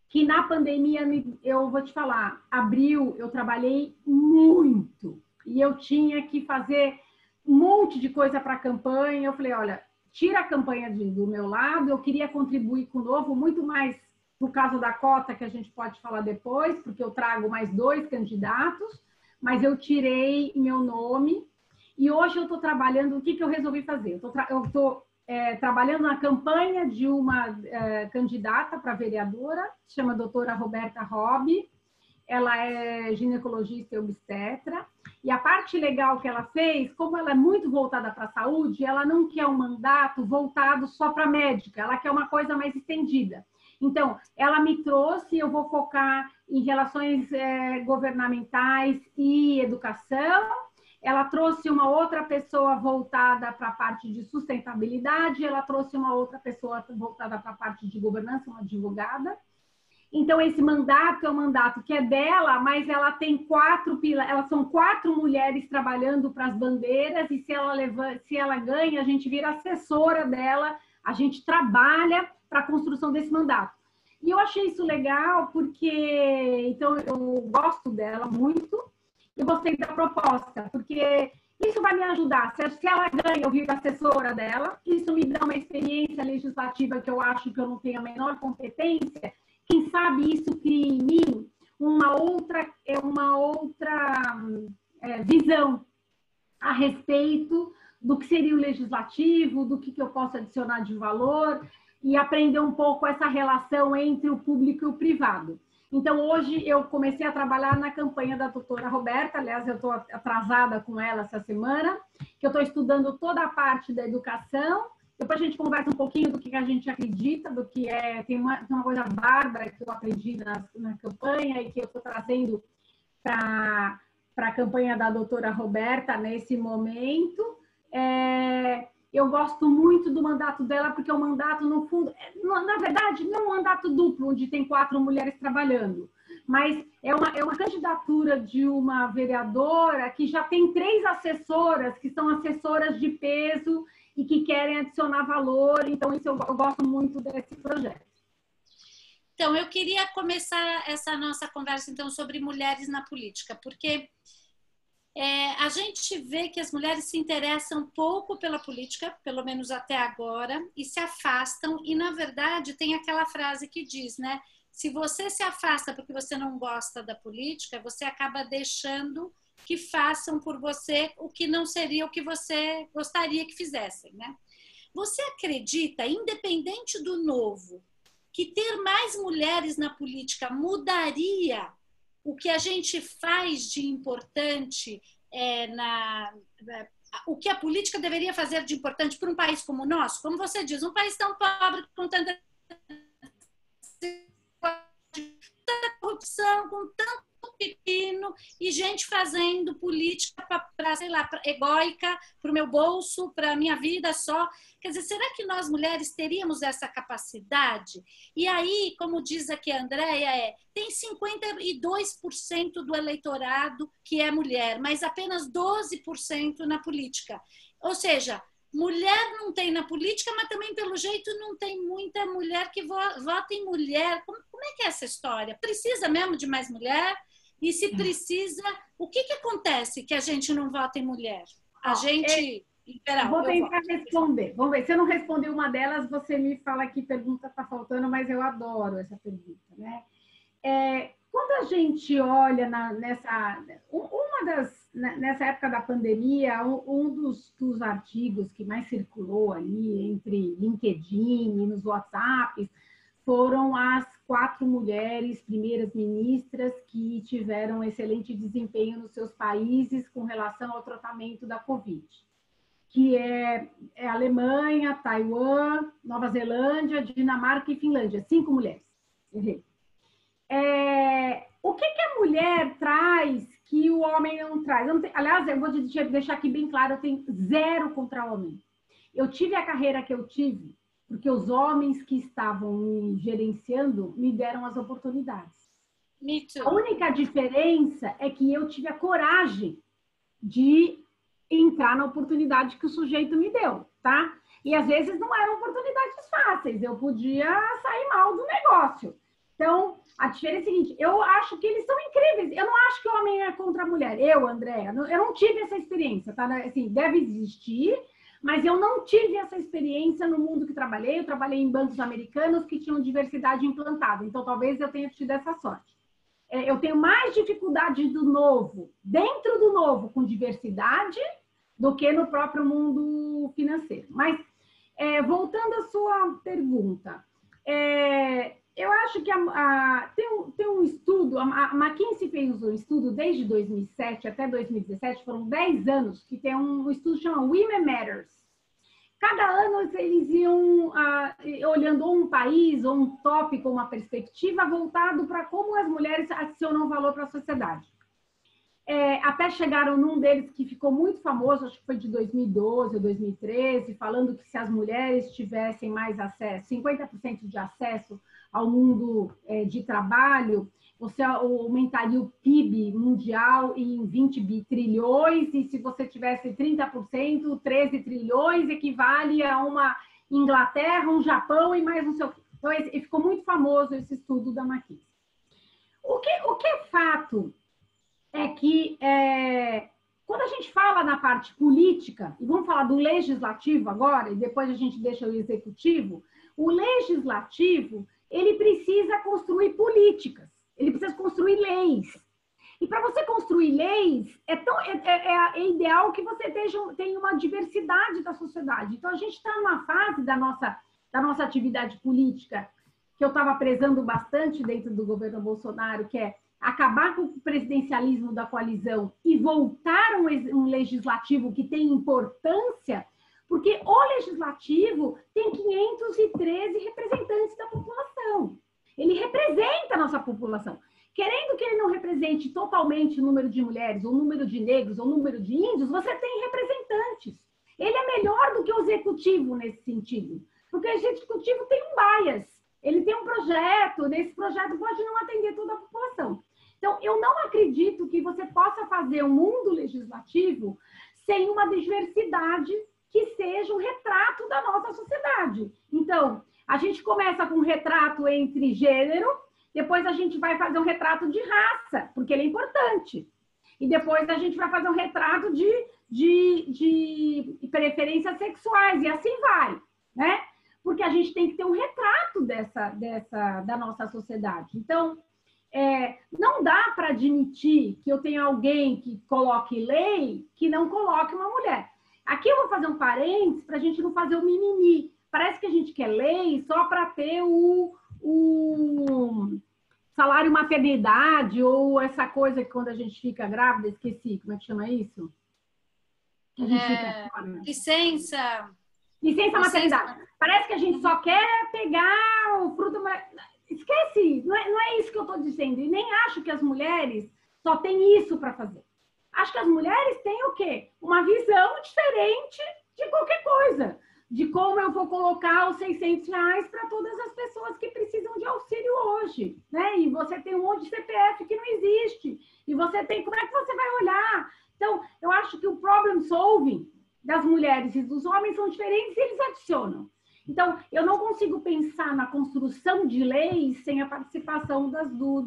que na pandemia, eu vou te falar, abril, eu trabalhei muito, e eu tinha que fazer um monte de coisa para a campanha. Eu falei, olha, tira a campanha do meu lado, eu queria contribuir com o Novo, muito mais por causa da cota, que a gente pode falar depois, porque eu trago mais 2 candidatos, mas eu tirei meu nome, e hoje eu estou trabalhando, o que eu resolvi fazer? Eu estou trabalhando na campanha de uma candidata para vereadora, se chama doutora Roberta Robbi. Ela é ginecologista e obstetra, e a parte legal que ela fez, como ela é muito voltada para a saúde, ela não quer um mandato voltado só para médica, ela quer uma coisa mais estendida. Então, ela me trouxe, eu vou focar em relações governamentais e educação, ela trouxe uma outra pessoa voltada para a parte de sustentabilidade, ela trouxe uma outra pessoa voltada para a parte de governança, uma advogada. Então, esse mandato é um mandato que é dela, mas ela tem elas são 4 mulheres trabalhando para as bandeiras, e se ela ganha, a gente vira assessora dela, a gente trabalha para a construção desse mandato. E eu achei isso legal, porque então, eu gosto dela muito, eu gostei da proposta, porque isso vai me ajudar. Se ela ganha, eu viro assessora dela, isso me dá uma experiência legislativa que eu acho que eu não tenho a menor competência. Quem sabe isso cria em mim uma outra visão a respeito do que seria o legislativo, do que eu posso adicionar de valor, e aprender um pouco essa relação entre o público e o privado. Então, hoje eu comecei a trabalhar na campanha da doutora Roberta, aliás, eu estou atrasada com ela essa semana, que eu estou estudando toda a parte da educação. Depois a gente conversa um pouquinho do que a gente acredita, do que é... Tem uma coisa bárbara que eu aprendi na campanha e que eu estou trazendo para a campanha da doutora Roberta nesse momento. Eu gosto muito do mandato dela, porque o mandato, no fundo, na verdade, não é um mandato duplo, onde tem 4 mulheres trabalhando, mas é uma candidatura de uma vereadora que já tem 3 assessoras, que são assessoras de peso e que querem adicionar valor. Então, isso eu gosto muito desse projeto. Então, eu queria começar essa nossa conversa, então, sobre mulheres na política, porque a gente vê que as mulheres se interessam pouco pela política, pelo menos até agora, e se afastam, e, na verdade, tem aquela frase que diz, né? Se você se afasta porque você não gosta da política, você acaba deixando que façam por você o que não seria o que você gostaria que fizessem, né? Você acredita, independente do novo, que ter mais mulheres na política mudaria o que a gente faz de importante, o que a política deveria fazer de importante para um país como o nosso? Como você diz, um país tão pobre, com tanta corrupção, com tanto pepino, e gente fazendo política para, sei lá, egóica, para o meu bolso, para a minha vida só. Quer dizer, será que nós mulheres teríamos essa capacidade? E aí, como diz aqui a Andréia, tem 52% do eleitorado que é mulher, mas apenas 12% na política. Ou seja, mulher não tem na política, mas também, pelo jeito, não tem muita mulher que vota em mulher. Como é que é essa história? Precisa mesmo de mais mulher? E se precisa, o que acontece que a gente não vota em mulher? Vou tentar responder. Vamos ver. Se eu não responder uma delas, você me fala que pergunta está faltando, mas eu adoro essa pergunta, né? Quando a gente olha nessa época da pandemia, um dos artigos que mais circulou ali entre LinkedIn e nos WhatsApps foram as 4 mulheres primeiras ministras que tiveram excelente desempenho nos seus países com relação ao tratamento da Covid, que é Alemanha, Taiwan, Nova Zelândia, Dinamarca e Finlândia. 5 mulheres. O que a mulher traz que o homem não traz? Aliás, eu vou deixar aqui bem claro, eu tenho 0 contra o homem. Eu tive a carreira que eu tive porque os homens que estavam me gerenciando me deram as oportunidades. Me too. A única diferença é que eu tive a coragem de entrar na oportunidade que o sujeito me deu, tá? E às vezes não eram oportunidades fáceis, eu podia sair mal do negócio. Então, a diferença é a seguinte, eu acho que eles são incríveis. Eu não acho que o homem é contra a mulher. Eu, Andréia, eu não tive essa experiência, tá? Assim, deve existir, mas eu não tive essa experiência no mundo que trabalhei. Eu trabalhei em bancos americanos que tinham diversidade implantada, então talvez eu tenha tido essa sorte. Eu tenho mais dificuldade do novo, dentro do novo, com diversidade, do que no próprio mundo financeiro. Mas, voltando à sua pergunta, eu acho que tem um estudo, a McKinsey fez um estudo desde 2007 até 2017, foram 10 anos, que tem um estudo que chama Women Matters. Cada ano eles iam olhando um país, ou um tópico, uma perspectiva voltado para como as mulheres adicionam valor para a sociedade. Até chegaram num deles que ficou muito famoso, acho que foi de 2012 ou 2013, falando que se as mulheres tivessem mais acesso, 50% de acesso ao mundo de trabalho, você aumentaria o PIB mundial em 20 trilhões, e se você tivesse 30%, 13 trilhões equivale a uma Inglaterra, um Japão e mais não sei o quê. Então, ficou muito famoso esse estudo da McKinsey. O que é fato é que, quando a gente fala na parte política, e vamos falar do legislativo agora, e depois a gente deixa o executivo, o legislativo, ele precisa construir políticas, ele precisa construir leis. E para você construir leis, é ideal que você tenha uma diversidade da sociedade. Então, a gente está numa fase da nossa atividade política, que eu estava prezando bastante dentro do governo Bolsonaro, que é acabar com o presidencialismo da coalizão e voltar a um legislativo que tem importância, porque o legislativo tem 513 representantes da população. Ele representa a nossa população. Querendo que ele não represente totalmente o número de mulheres, ou o número de negros, ou o número de índios, você tem representantes. Ele é melhor do que o executivo nesse sentido, porque o executivo tem um bias, ele tem um projeto, nesse projeto pode não atender toda a população. Então, eu não acredito que você possa fazer um mundo legislativo sem uma diversidade que seja um retrato da nossa sociedade. Então, a gente começa com um retrato entre gênero, depois a gente vai fazer um retrato de raça, porque ele é importante. E depois a gente vai fazer um retrato de preferências sexuais, e assim vai, né? Porque a gente tem que ter um retrato da nossa sociedade. Então, não dá para admitir que eu tenha alguém que coloque lei que não coloque uma mulher. Aqui eu vou fazer um parênteses para a gente não fazer o mimimi. Parece que a gente quer lei só para ter o salário maternidade, ou essa coisa que quando a gente fica grávida, esqueci, como é que chama isso? A gente fica... Licença maternidade. Parece que a gente só quer pegar o fruto... Esquece, não é isso que eu estou dizendo. E nem acho que as mulheres só têm isso para fazer. Acho que as mulheres têm o quê? Uma visão diferente de qualquer coisa. De como eu vou colocar os R$600 para todas as pessoas que precisam de auxílio hoje, né? E você tem um monte de CPF que não existe. E você tem... Como é que você vai olhar? Então, eu acho que o problem solving das mulheres e dos homens são diferentes e eles adicionam. Então, eu não consigo pensar na construção de leis sem a participação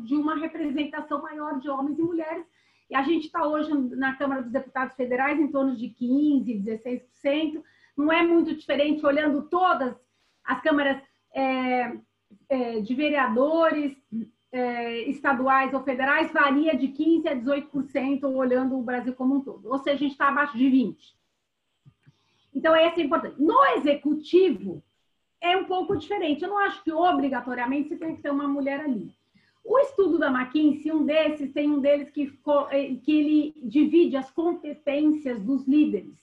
de uma representação maior de homens e mulheres. E a gente está hoje na Câmara dos Deputados Federais em torno de 15%, 16%. Não é muito diferente olhando todas as câmaras de vereadores estaduais ou federais, varia de 15% a 18% olhando o Brasil como um todo. Ou seja, a gente está abaixo de 20%. Então, esse é importante. No executivo, é um pouco diferente. Eu não acho que obrigatoriamente você tem que ter uma mulher ali. O estudo da McKinsey, tem um deles que ele divide as competências dos líderes.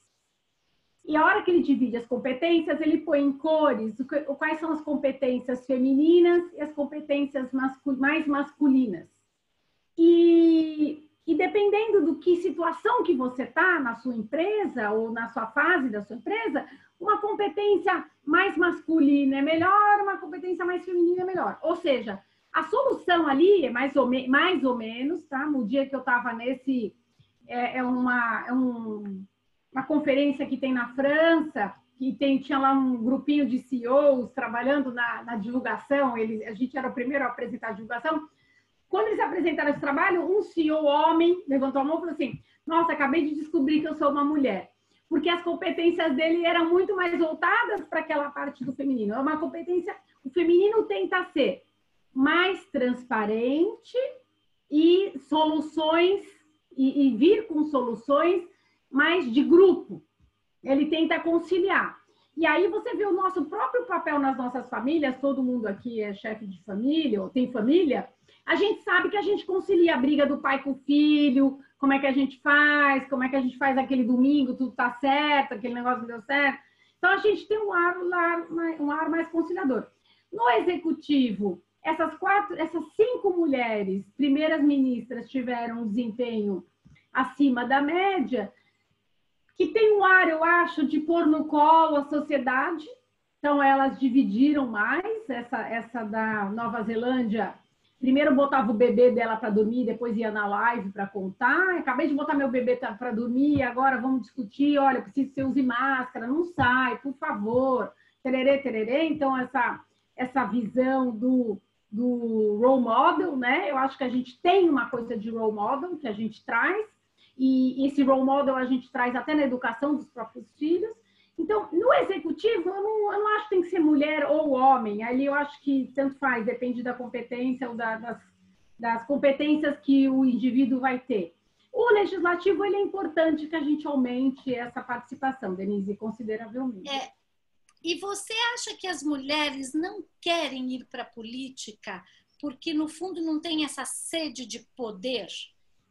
E a hora que ele divide as competências, ele põe em cores quais são as competências femininas e as competências mais masculinas. E dependendo do que situação que você está na sua empresa ou na sua fase da sua empresa, uma competência mais masculina é melhor, uma competência mais feminina é melhor. Ou seja, a solução ali é mais ou menos, tá? No dia que eu estava nesse... uma conferência que tem na França, que tinha lá um grupinho de CEOs trabalhando na divulgação, a gente era o primeiro a apresentar a divulgação. Quando eles apresentaram esse trabalho, um CEO homem levantou a mão e falou assim: nossa, acabei de descobrir que eu sou uma mulher. Porque as competências dele eram muito mais voltadas para aquela parte do feminino. É uma competência... O feminino tenta ser mais transparente e soluções, e vir com soluções mais de grupo. Ele tenta conciliar. E aí você vê o nosso próprio papel nas nossas famílias, todo mundo aqui é chefe de família, ou tem família, a gente sabe que a gente concilia a briga do pai com o filho, como é que a gente faz aquele domingo, tudo tá certo, aquele negócio não deu certo. Então, a gente tem um ar mais conciliador. No executivo, essas 5 mulheres, primeiras ministras, tiveram um desempenho acima da média, que tem um ar, eu acho, de pôr no colo a sociedade. Então, elas dividiram mais. Essa da Nova Zelândia, primeiro botava o bebê dela para dormir, depois ia na live para contar. Acabei de botar meu bebê para dormir, agora vamos discutir. Olha, preciso que você use máscara, não sai, por favor. Tererê, tererê. Então, essa visão do role model, né? Eu acho que a gente tem uma coisa de role model que a gente traz, e esse role model a gente traz até na educação dos próprios filhos. Então, no executivo, eu não acho que tem que ser mulher ou homem. Ali eu acho que tanto faz, depende da competência ou das competências que o indivíduo vai ter. O legislativo, ele é importante que a gente aumente essa participação, Denise, consideravelmente. E você acha que as mulheres não querem ir para a política porque, no fundo, não tem essa sede de poder?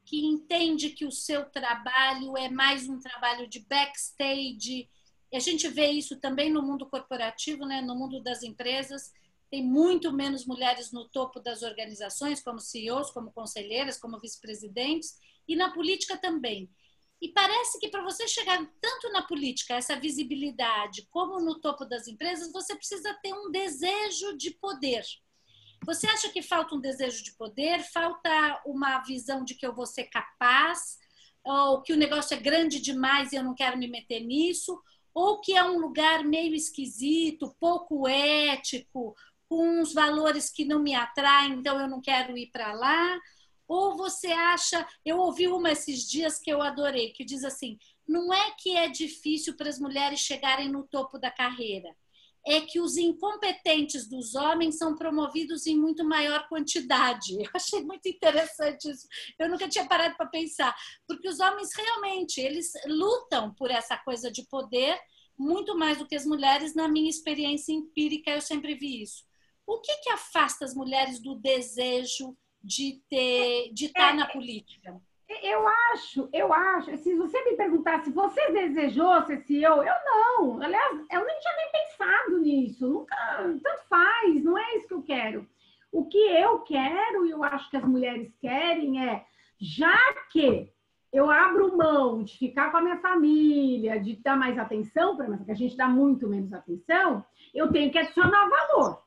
Que entende que o seu trabalho é mais um trabalho de backstage? E a gente vê isso também no mundo corporativo, né? No mundo das empresas. Tem muito menos mulheres no topo das organizações, como CEOs, como conselheiras, como vice-presidentes, e na política também. E parece que para você chegar tanto na política, essa visibilidade, como no topo das empresas, você precisa ter um desejo de poder. Você acha que falta um desejo de poder? Falta uma visão de que eu vou ser capaz? Ou que o negócio é grande demais e eu não quero me meter nisso? Ou que é um lugar meio esquisito, pouco ético, com uns valores que não me atraem, então eu não quero ir para lá? Ou você acha... Eu ouvi uma esses dias que eu adorei, que diz assim, não é que é difícil para as mulheres chegarem no topo da carreira, é que os incompetentes dos homens são promovidos em muito maior quantidade. Eu achei muito interessante isso. Eu nunca tinha parado para pensar, porque os homens realmente, eles lutam por essa coisa de poder muito mais do que as mulheres. Na minha experiência empírica, eu sempre vi isso. O que afasta as mulheres do desejo de estar na política? Eu acho, se você me perguntasse, você desejou ser CEO? Eu não. Aliás, eu nem tinha nem pensado nisso. Nunca, tanto faz, não é isso que eu quero. O que eu quero, e eu acho que as mulheres querem, é, já que eu abro mão de ficar com a minha família, de dar mais atenção para mim, porque a gente dá muito menos atenção, eu tenho que adicionar valor.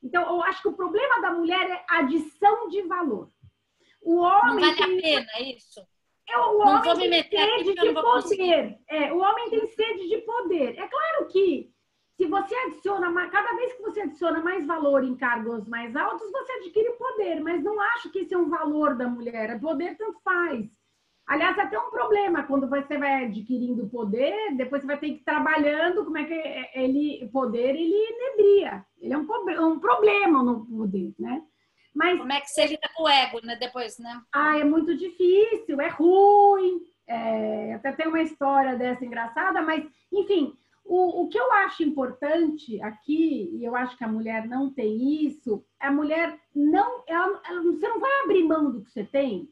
Então, eu acho que o problema da mulher é adição de valor. O homem não vale a pena isso? O homem tem sede de poder. O homem tem sede de poder. É claro que se você adiciona, cada vez que você adiciona mais valor em cargos mais altos, você adquire poder, mas não acho que esse é um valor da mulher. Poder tanto faz. Aliás, é até um problema quando você vai adquirindo poder, depois você vai ter que ir trabalhando, como é que poder ele inebria. Ele é um problema no poder, né? Mas, como é que você lida com o ego, né? Depois, né? É muito difícil, é ruim. Até tem uma história dessa engraçada, mas, enfim, o que eu acho importante aqui, e eu acho que a mulher não tem isso, a mulher não. Você não vai abrir mão do que você tem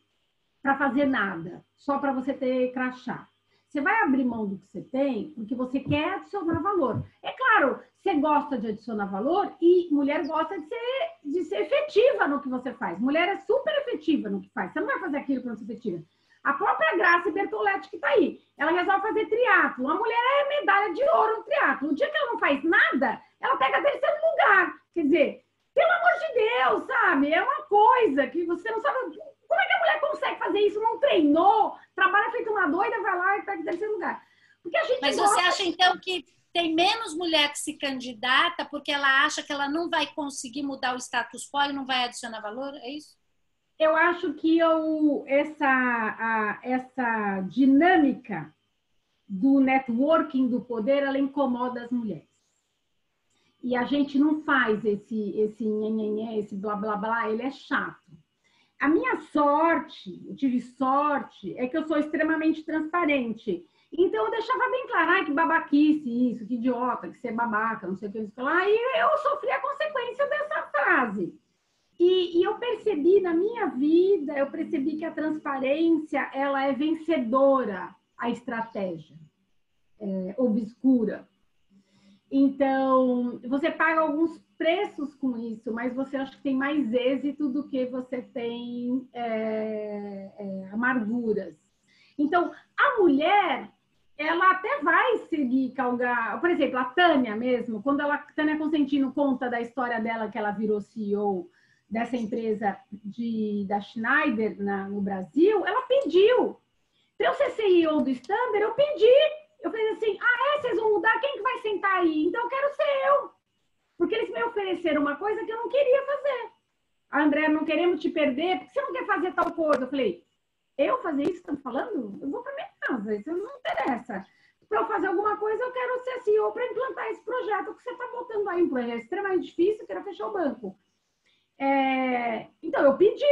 para fazer nada, só para você ter crachá. Você vai abrir mão do que você tem porque você quer adicionar valor. É claro, você gosta de adicionar valor e mulher gosta de ser efetiva no que você faz. Mulher é super efetiva no que faz. Você não vai fazer aquilo para não ser efetiva. A própria Graça Bertoletti que está aí, ela resolve fazer triatlo. A mulher é medalha de ouro no triatlo. O dia que ela não faz nada, ela pega terceiro lugar. Quer dizer, pelo amor de Deus, sabe? É uma coisa que você não sabe... Como é que a mulher consegue fazer isso? Não treinou, trabalha feito uma doida, vai lá e pega em terceiro lugar. Porque a gente Mas você acha, então, que tem menos mulher que se candidata porque ela acha que ela não vai conseguir mudar o status quo e não vai adicionar valor? É isso? Eu acho que essa dinâmica do networking do poder, ela incomoda as mulheres. E a gente não faz esse blá, blá, blá, ele é chato. A minha sorte, eu tive sorte, é que eu sou extremamente transparente. Então, eu deixava bem claro, que babaquice isso, que idiota, que você é babaca, não sei o que, lá. E eu sofri a consequência dessa frase. E eu percebi na minha vida, eu percebi que a transparência, ela é vencedora à estratégia obscura. Então, você paga alguns preços com isso, mas você acha que tem mais êxito do que você tem amarguras. Então, a mulher, ela até vai seguir galgar. Por exemplo, a Tânia mesmo, quando a Tânia Consentino conta da história dela, que ela virou CEO dessa empresa da Schneider no Brasil, ela pediu. Para eu ser CEO do Standard, eu pedi. Eu falei assim, vocês vão mudar? Quem que vai sentar aí? Então, eu quero ser eu. Porque eles me ofereceram uma coisa que eu não queria fazer. André, não queremos te perder, porque você não quer fazer tal coisa. Eu falei, eu fazer isso que estão falando? Eu vou para minha casa, isso não interessa. Para eu fazer alguma coisa, eu quero ser CEO para implantar esse projeto que você está botando aí. Um projeto extremamente difícil, eu quero fechar o banco. Então, eu pedi.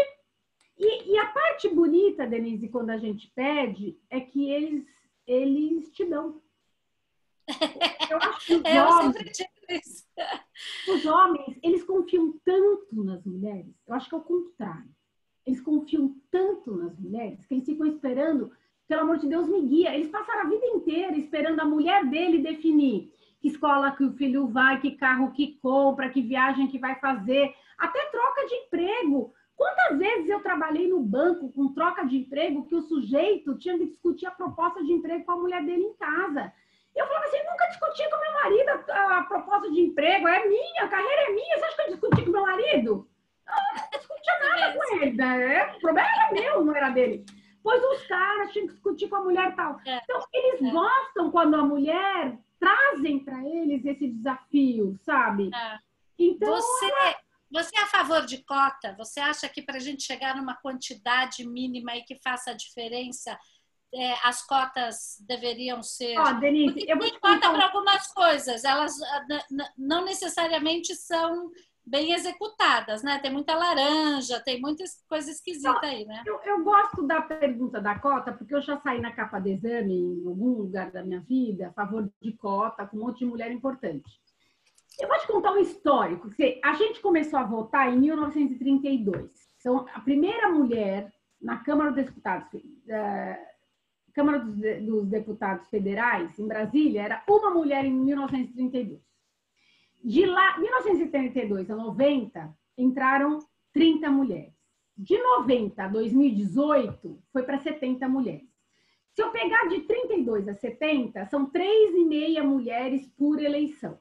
E a parte bonita, Denise, quando a gente pede, é que eles te dão. Eu acho que os homens, eles confiam tanto nas mulheres, eu acho que é o contrário. Eles confiam tanto nas mulheres que eles ficam esperando, pelo amor de Deus, me guia. Eles passaram a vida inteira esperando a mulher dele definir que escola que o filho vai, que carro que compra, que viagem que vai fazer, até troca de emprego. Quantas vezes eu trabalhei no banco com troca de emprego que o sujeito tinha que discutir a proposta de emprego com a mulher dele em casa? Eu falava assim, nunca discuti com meu marido a proposta de emprego, é minha, a carreira é minha, você acha que eu discuti com meu marido? Não discutia nada com ele, né? O problema era meu, não era dele. Pois os caras tinham que discutir com a mulher e tal. Então, eles gostam quando a mulher trazem para eles esse desafio, sabe? Então, você é a favor de cota? Você acha que para a gente chegar numa quantidade mínima e que faça a diferença, as cotas deveriam ser... Denise, porque eu vou te cota contar para algumas coisas, elas não necessariamente são bem executadas, né? Tem muita laranja, tem muita coisa esquisita aí, né? Eu gosto da pergunta da cota, porque eu já saí na capa de exame em algum lugar da minha vida a favor de cota, com um monte de mulher importante. Eu vou te contar um histórico. A gente começou a votar em 1932. Então, a primeira mulher na Câmara dos Deputados, Câmara dos Deputados Federais, em Brasília, era uma mulher em 1932. De lá, 1932 a 90, entraram 30 mulheres. De 90 a 2018, foi para 70 mulheres. Se eu pegar de 32 a 70, são 3,5 mulheres por eleição.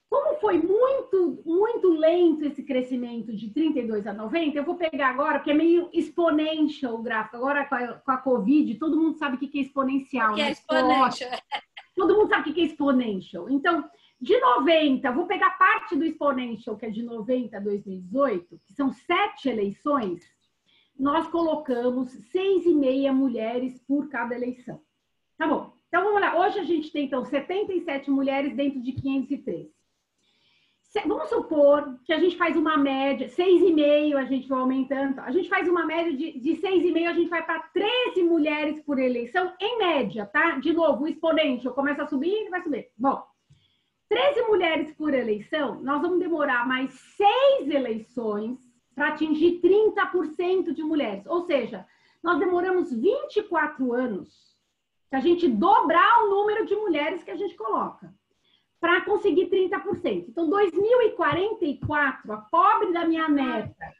Como foi muito lento esse crescimento de 32 a 90, eu vou pegar agora, porque é meio exponential o gráfico. Agora, com a Covid, todo mundo sabe o que é exponencial. Que é exponential. Todo mundo sabe o que é exponential. Então, de 90, vou pegar parte do exponential, que é de 90 a 2018, que são 7 eleições, nós colocamos 6,5 mulheres por cada eleição. Tá bom. Então, vamos lá. Hoje a gente tem, então, 77 mulheres dentro de 513. Vamos supor que a gente faz uma média, 6,5 a gente vai aumentando, a gente faz uma média de 6,5, a gente vai para 13 mulheres por eleição, em média, tá? De novo, o exponencial começa a subir e vai subir. Bom, 13 mulheres por eleição, nós vamos demorar mais 6 eleições para atingir 30% de mulheres. Ou seja, nós demoramos 24 anos para a gente dobrar o número de mulheres que a gente coloca, para conseguir 30%. Então, 2044, a pobre da minha neta,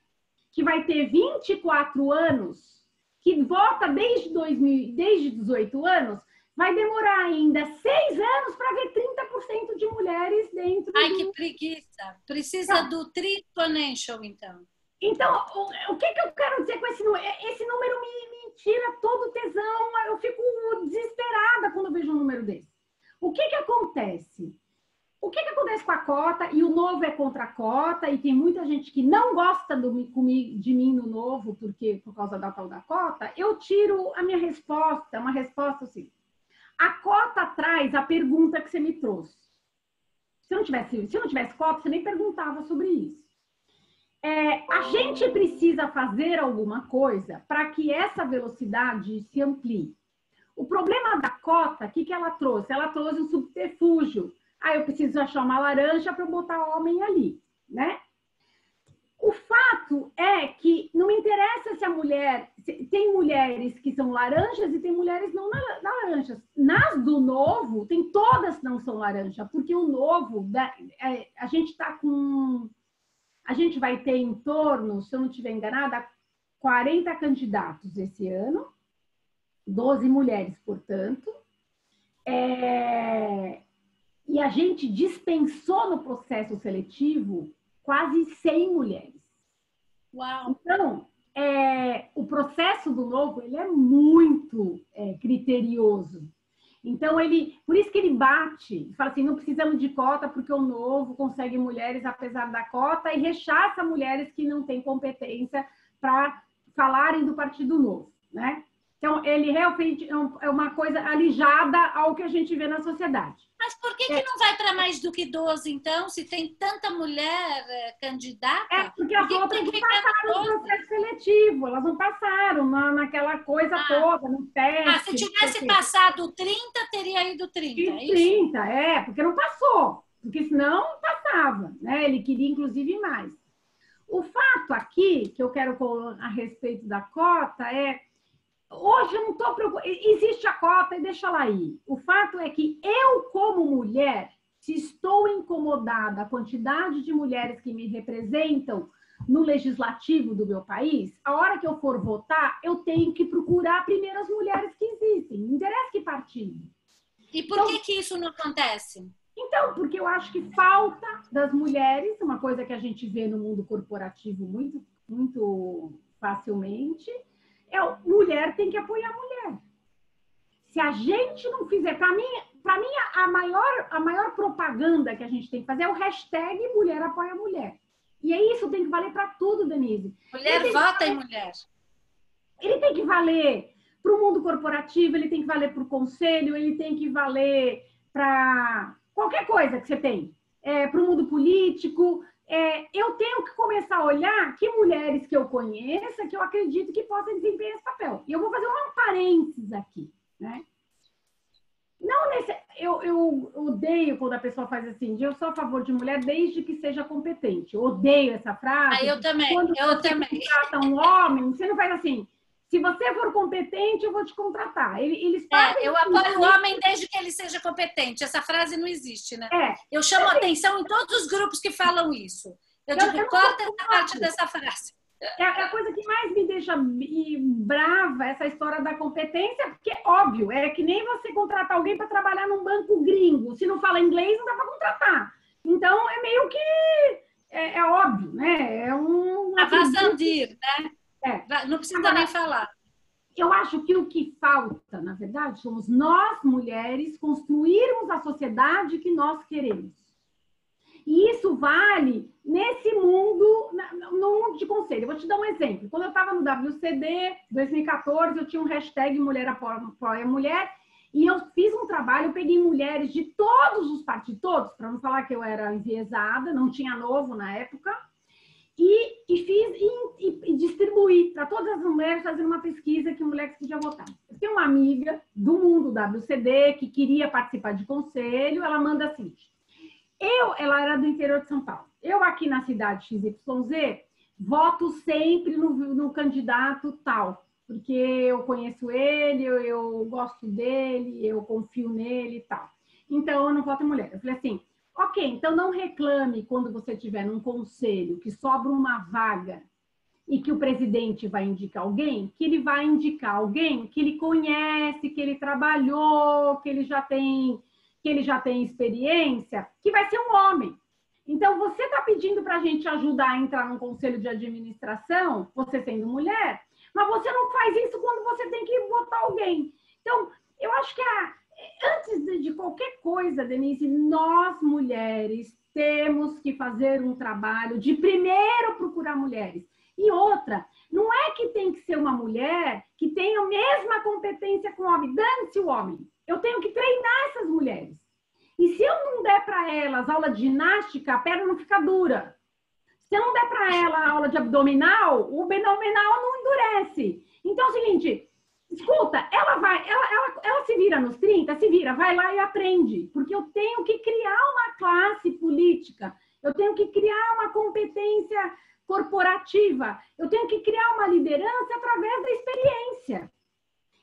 que vai ter 24 anos, que vota desde 18 anos, vai demorar ainda 6 anos para ver 30% de mulheres dentro Ai, que preguiça! Precisa do Exponential, então. Então, o que eu quero dizer com esse número? Esse número me tira todo o tesão, eu fico desesperada quando eu vejo um número desse. O que acontece? O que acontece com a cota? E o Novo é contra a cota, e tem muita gente que não gosta de mim no Novo, porque por causa da tal da cota. Eu tiro a minha resposta, uma resposta assim. A cota traz a pergunta que você me trouxe. Se eu não tivesse cota, você nem perguntava sobre isso. A gente precisa fazer alguma coisa para que essa velocidade se amplie. O problema da cota, o que ela trouxe? Ela trouxe um subterfúgio. Eu preciso achar uma laranja para eu botar homem ali, né? O fato é que não me interessa se a mulher... Tem mulheres que são laranjas e tem mulheres não laranjas. Nas do Novo, tem todas que não são laranja, porque o Novo, a gente está com... A gente vai ter em torno, se eu não estiver enganada, 40 candidatos esse ano. 12 mulheres, portanto. E a gente dispensou no processo seletivo quase 100 mulheres. Uau! Então, o processo do Novo ele é muito criterioso. Então, por isso que ele bate, fala assim, não precisamos de cota porque o Novo consegue mulheres apesar da cota e rechaça mulheres que não têm competência para falarem do Partido Novo, né? Então, ele realmente é uma coisa alijada ao que a gente vê na sociedade. Mas por que não vai para mais do que 12, então, se tem tanta mulher candidata? Porque as outras não passaram no processo seletivo, elas não passaram naquela coisa toda, no teste. Se tivesse passado 30, teria ido 30, é isso? 30, porque não passou, porque senão passava, né? Ele queria, inclusive, mais. O fato aqui, que eu quero a respeito da cota, hoje eu não estou preocupada. Existe a cota e deixa ela aí. O fato é que eu, como mulher, se estou incomodada a quantidade de mulheres que me representam no legislativo do meu país, a hora que eu for votar, eu tenho que procurar primeiro as mulheres que existem. Não interessa que partido. E por que isso não acontece? Então, porque eu acho que falta das mulheres, uma coisa que a gente vê no mundo corporativo muito, muito facilmente, mulher tem que apoiar a mulher. Se a gente não fizer, para mim a maior propaganda que a gente tem que fazer é o hashtag Mulher Apoia Mulher. E isso tem que valer para tudo, Denise. Mulher vota em mulher. Ele tem que valer para o mundo corporativo, ele tem que valer para o conselho, ele tem que valer para qualquer coisa que você tem. Para o mundo político. Eu tenho que começar a olhar que mulheres que eu conheça, que eu acredito que possam desempenhar esse papel. E eu vou fazer um parênteses aqui, né? Eu odeio quando a pessoa faz assim, eu sou a favor de mulher desde que seja competente. Eu odeio essa frase. Eu também, quando você contrata um homem, você não faz assim, se você for competente, eu vou te contratar. Eles fazem eu apoio o homem desde que ele seja competente. Essa frase não existe, né? Eu chamo atenção em todos os grupos que falam isso. Eu digo, corta essa parte dessa frase. É a coisa que mais me deixa brava, essa história da competência, porque, óbvio, é que nem você contratar alguém para trabalhar num banco gringo. Se não fala inglês, não dá para contratar. Então, é meio que... É óbvio, né? Avassandir, né? Não precisa nem falar. Eu acho que o que falta, na verdade, somos nós, mulheres, construirmos a sociedade que nós queremos. E isso vale nesse mundo, no mundo de conselho. Eu vou te dar um exemplo. Quando eu estava no WCD, 2014, eu tinha um hashtag Mulher Apoia Mulher, e eu fiz um trabalho, eu peguei mulheres de todos os partidos, todos, para não falar que eu era enviesada, não tinha Novo na época, e distribuí para todas as mulheres, fazendo uma pesquisa que mulheres podiam votar. Eu tenho uma amiga do mundo WCD que queria participar de conselho, ela manda assim, ela era do interior de São Paulo, eu aqui na cidade XYZ, voto sempre no candidato tal, porque eu conheço ele, eu gosto dele, eu confio nele e tal. Então, eu não voto em mulher. Eu falei assim, ok, então não reclame quando você estiver num conselho que sobra uma vaga e que o presidente vai indicar alguém, que ele vai indicar alguém que ele conhece, que ele trabalhou, que ele já tem experiência, que vai ser um homem. Então, você está pedindo para a gente ajudar a entrar num conselho de administração, você sendo mulher, mas você não faz isso quando você tem que votar alguém. Então, eu acho que antes de qualquer coisa, Denise, nós, mulheres, temos que fazer um trabalho de primeiro procurar mulheres. E outra, não é que tem que ser uma mulher que tenha a mesma competência com o homem. Dane-se o homem. Eu tenho que treinar essas mulheres. E se eu não der para elas aula de ginástica, a perna não fica dura. Se eu não der para ela aula de abdominal, o abdominal não endurece. Então é o seguinte, escuta, ela se vira nos 30, se vira, vai lá e aprende. Porque eu tenho que criar uma classe política, eu tenho que criar uma competência corporativa, eu tenho que criar uma liderança através da experiência.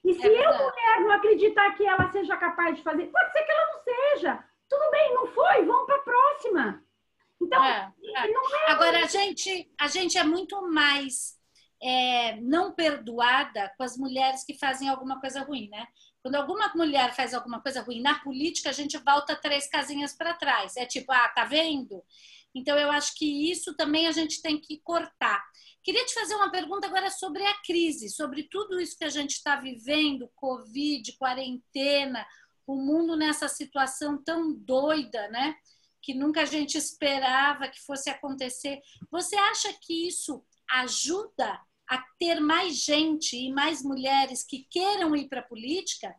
E se eu, mulher, não acreditar que ela seja capaz de fazer, pode ser que ela não seja. Tudo bem, não foi, vamos para a próxima. Então, Agora, a gente é muito mais não perdoada com as mulheres que fazem alguma coisa ruim, né? Quando alguma mulher faz alguma coisa ruim na política, a gente volta 3 casinhas para trás. É tipo, tá vendo? Então, eu acho que isso também a gente tem que cortar. Queria te fazer uma pergunta agora sobre a crise, sobre tudo isso que a gente está vivendo, Covid, quarentena, o mundo nessa situação tão doida, né? Que nunca a gente esperava que fosse acontecer. Você acha que isso ajuda a ter mais gente e mais mulheres que queiram ir para a política?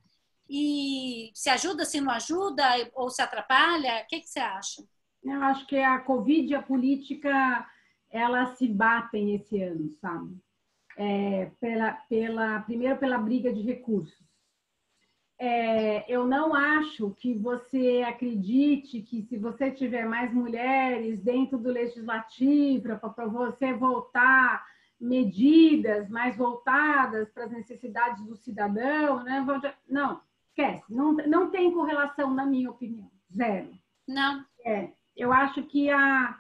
E se ajuda, se não ajuda, ou se atrapalha? O que você acha? Eu acho que a Covid e a política, elas se batem esse ano, sabe? Primeiro pela briga de recursos. Eu não acho que você acredite que se você tiver mais mulheres dentro do legislativo, para você voltar medidas mais voltadas para as necessidades do cidadão, né? Não, esquece. Não tem correlação, na minha opinião. Zero. Não. Eu acho que a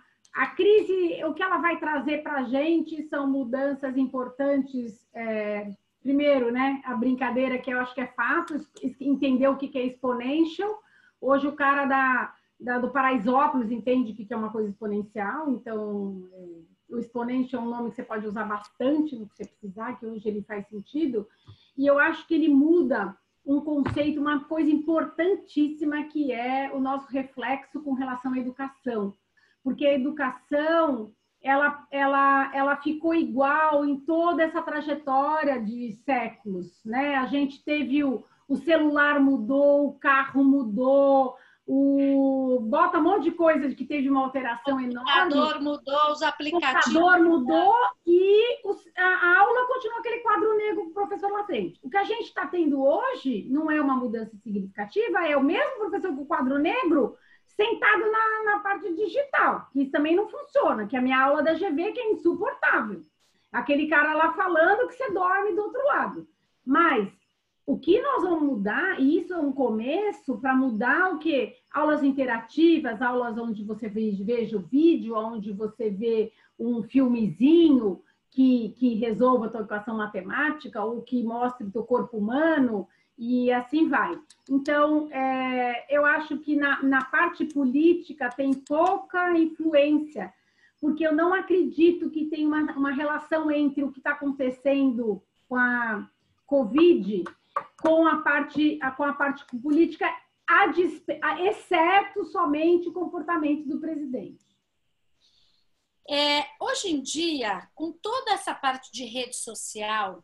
crise, o que ela vai trazer para a gente são mudanças importantes. Primeiro, né, a brincadeira que eu acho que é fato, entender o que é exponential. Hoje o cara do Paraisópolis entende o que é uma coisa exponencial, então o exponential é um nome que você pode usar bastante no que você precisar, que hoje ele faz sentido, e eu acho que ele muda um conceito, uma coisa importantíssima, que é o nosso reflexo com relação à educação. Porque a educação, ela ficou igual em toda essa trajetória de séculos, né? A gente teve o celular mudou, o carro mudou, bota um monte de coisa que teve uma alteração enorme. O computador mudou, os aplicativos. O computador mudou e a aula continua aquele quadro negro com o professor lá frente. O que a gente está tendo hoje não é uma mudança significativa, é o mesmo professor com o quadro negro sentado na parte digital, que isso também não funciona, que é a minha aula da GV, que é insuportável. Aquele cara lá falando que você dorme do outro lado. Mas o que nós vamos mudar, e isso é um começo para mudar o quê? Aulas interativas, aulas onde você veja o vídeo, onde você vê um filmezinho que resolva a tua equação matemática, ou que mostre o teu corpo humano, e assim vai. Então, eu acho que na parte política tem pouca influência, porque eu não acredito que tem uma relação entre o que está acontecendo com a Covid com a parte política, exceto somente o comportamento do presidente. Hoje em dia, com toda essa parte de rede social,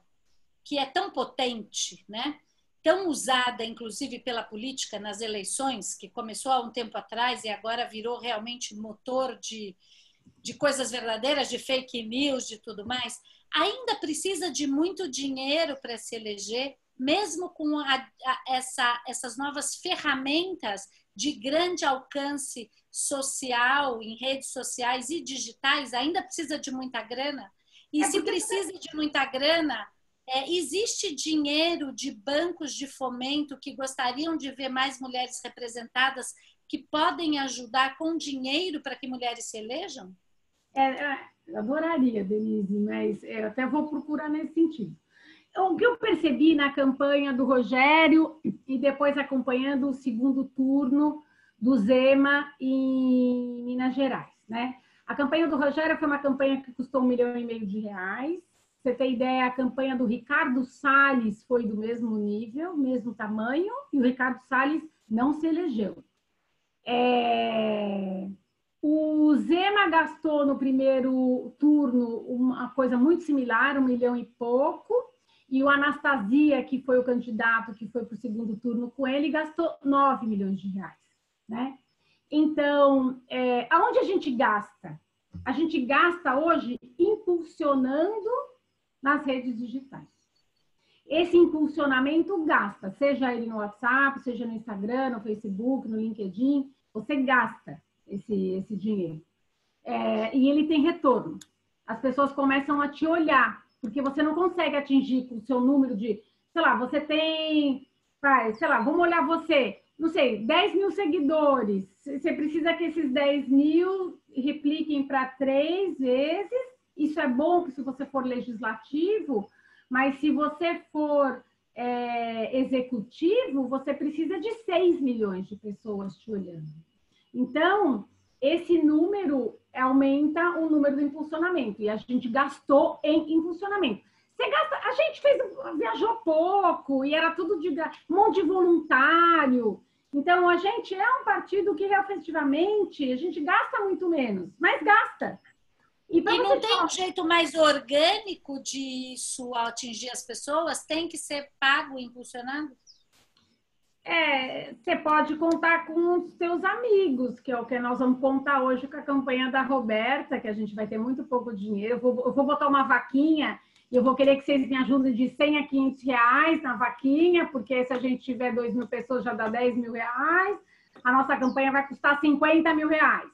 que é tão potente, né? Tão usada, inclusive, pela política nas eleições, que começou há um tempo atrás e agora virou realmente motor de coisas verdadeiras, de fake news, de tudo mais, ainda precisa de muito dinheiro para se eleger, mesmo com essas novas ferramentas de grande alcance social, em redes sociais e digitais, ainda precisa de muita grana. E se precisa de muita grana, existe dinheiro de bancos de fomento que gostariam de ver mais mulheres representadas, que podem ajudar com dinheiro para que mulheres se elejam? Eu adoraria, Denise, mas eu até vou procurar nesse sentido. O que eu percebi na campanha do Rogério e depois acompanhando o segundo turno do Zema em Minas Gerais, né? A campanha do Rogério foi uma campanha que custou R$1,5 milhão. Você tem ideia, a campanha do Ricardo Salles foi do mesmo nível, mesmo tamanho, e o Ricardo Salles não se elegeu. O Zema gastou no primeiro turno uma coisa muito similar, R$1 milhão e pouco, e o Anastasia, que foi o candidato que foi para o segundo turno com ele, gastou R$9 milhões, né? Então, aonde a gente gasta? A gente gasta hoje impulsionando nas redes digitais. Esse impulsionamento gasta, seja ele no WhatsApp, seja no Instagram, no Facebook, no LinkedIn, você gasta esse dinheiro. E ele tem retorno. As pessoas começam a te olhar, porque você não consegue atingir com o seu número de, sei lá, você tem, sei lá, vamos olhar você, não sei, 10 mil seguidores. Você precisa que esses 10 mil repliquem para 3 vezes Isso é bom se você for legislativo, mas se você for executivo, você precisa de 6 milhões de pessoas te olhando. Então, esse número aumenta o número do impulsionamento, e a gente gastou em impulsionamento. A gente viajou pouco, e era tudo um monte de voluntário. Então, a gente é um partido que, efetivamente, a gente gasta muito menos, mas gasta. E não tem um jeito mais orgânico disso atingir as pessoas? Tem que ser pago e impulsionado? Você pode contar com os seus amigos, que é o que nós vamos contar hoje com a campanha da Roberta, que a gente vai ter muito pouco dinheiro. Eu vou botar uma vaquinha e eu vou querer que vocês me ajudem de 100 a 500 reais na vaquinha, porque se a gente tiver 2 mil pessoas, já dá 10 mil reais. A nossa campanha vai custar 50 mil reais.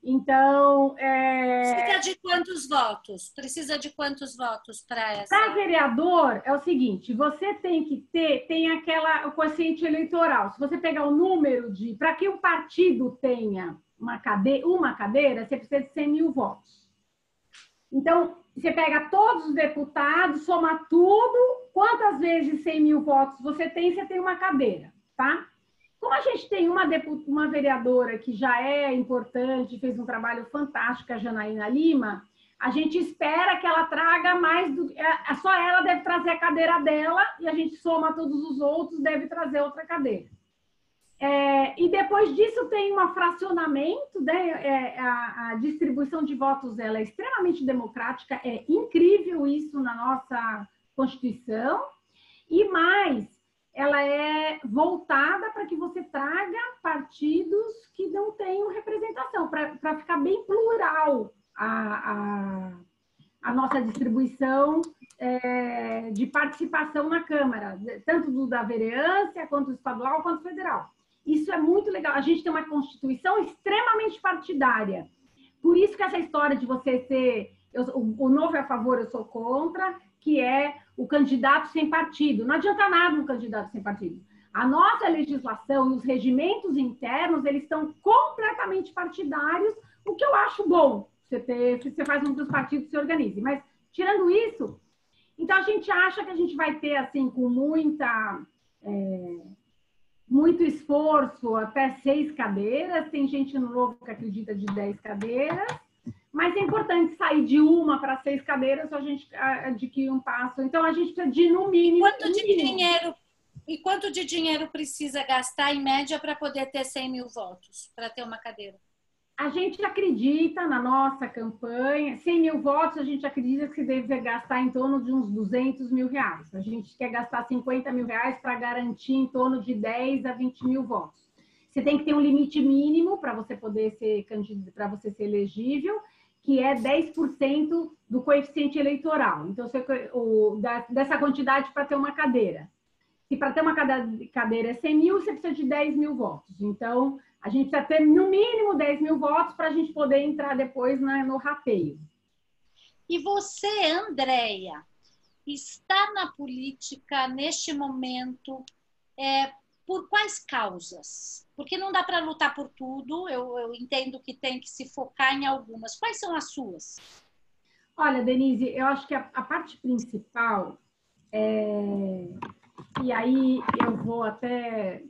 Então, Precisa de quantos votos? Precisa de quantos votos para essa? Para vereador, é o seguinte, você tem que tem o quociente eleitoral. Se você pegar o número para que o partido tenha uma cadeira, você precisa de 100 mil votos. Então, você pega todos os deputados, soma tudo, quantas vezes 100 mil votos você tem uma cadeira, tá? Como a gente tem uma vereadora que já é importante, fez um trabalho fantástico, a Janaína Lima, a gente espera que ela traga mais só ela deve trazer a cadeira dela e a gente soma todos os outros, deve trazer outra cadeira. E depois disso tem um fracionamento, né? A distribuição de votos ela é extremamente democrática, é incrível isso na nossa Constituição, e mais, ela é voltada para que você traga partidos que não tenham representação, para ficar bem plural a nossa distribuição de participação na Câmara, tanto da vereança, quanto do estadual, quanto do federal. Isso é muito legal. A gente tem uma Constituição extremamente partidária. Por isso que essa história de você ser... o novo é a favor, eu sou contra, que é o candidato sem partido. Não adianta nada um candidato sem partido. A nossa legislação e os regimentos internos, eles estão completamente partidários, o que eu acho bom. Você faz um dos partidos se organize. Mas, tirando isso, então a gente acha que a gente vai ter, assim, com muito esforço, até 6 cadeiras. Tem gente no Novo que acredita de 10 cadeiras. Mas é importante sair de 1 para 6 cadeiras, a gente adquire um passo. Então, a gente precisa de, no mínimo... Quanto de dinheiro precisa gastar, em média, para poder ter 100 mil votos, para ter uma cadeira? A gente acredita na nossa campanha, 100 mil votos, a gente acredita que deve gastar em torno de uns 200 mil reais. A gente quer gastar 50 mil reais para garantir em torno de 10 a 20 mil votos. Você tem que ter um limite mínimo para você poder ser candidato, para você ser elegível, que é 10% do coeficiente eleitoral. Então, dessa quantidade para ter uma cadeira. Se para ter uma cadeira é 100 mil, você precisa de 10 mil votos. Então, a gente precisa ter no mínimo 10 mil votos para a gente poder entrar depois no rateio. E você, Andréia, está na política neste momento por quais causas? Porque não dá para lutar por tudo, eu entendo que tem que se focar em algumas. Quais são as suas? Olha, Denise, eu acho que a parte principal e aí eu vou até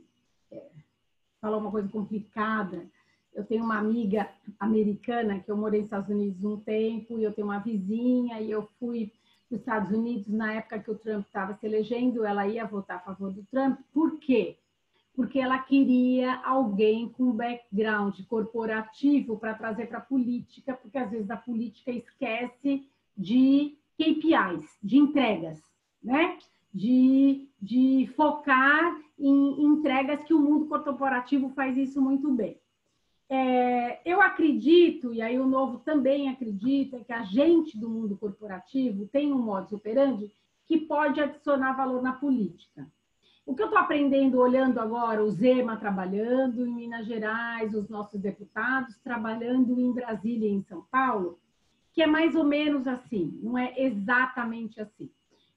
falar uma coisa complicada. Eu tenho uma amiga americana que eu morei nos Estados Unidos um tempo, e eu tenho uma vizinha, e eu fui nos Estados Unidos na época que o Trump estava se elegendo, ela ia votar a favor do Trump. Por quê? Porque ela queria alguém com background corporativo para trazer para a política, porque às vezes a política esquece de KPIs, de entregas, né? De focar em entregas, que o mundo corporativo faz isso muito bem. Eu acredito, e aí o Novo também acredita, que a gente do mundo corporativo tem um modus operandi que pode adicionar valor na política. O que eu estou aprendendo, olhando agora o Zema trabalhando em Minas Gerais, os nossos deputados trabalhando em Brasília e em São Paulo, que é mais ou menos assim, não é exatamente assim.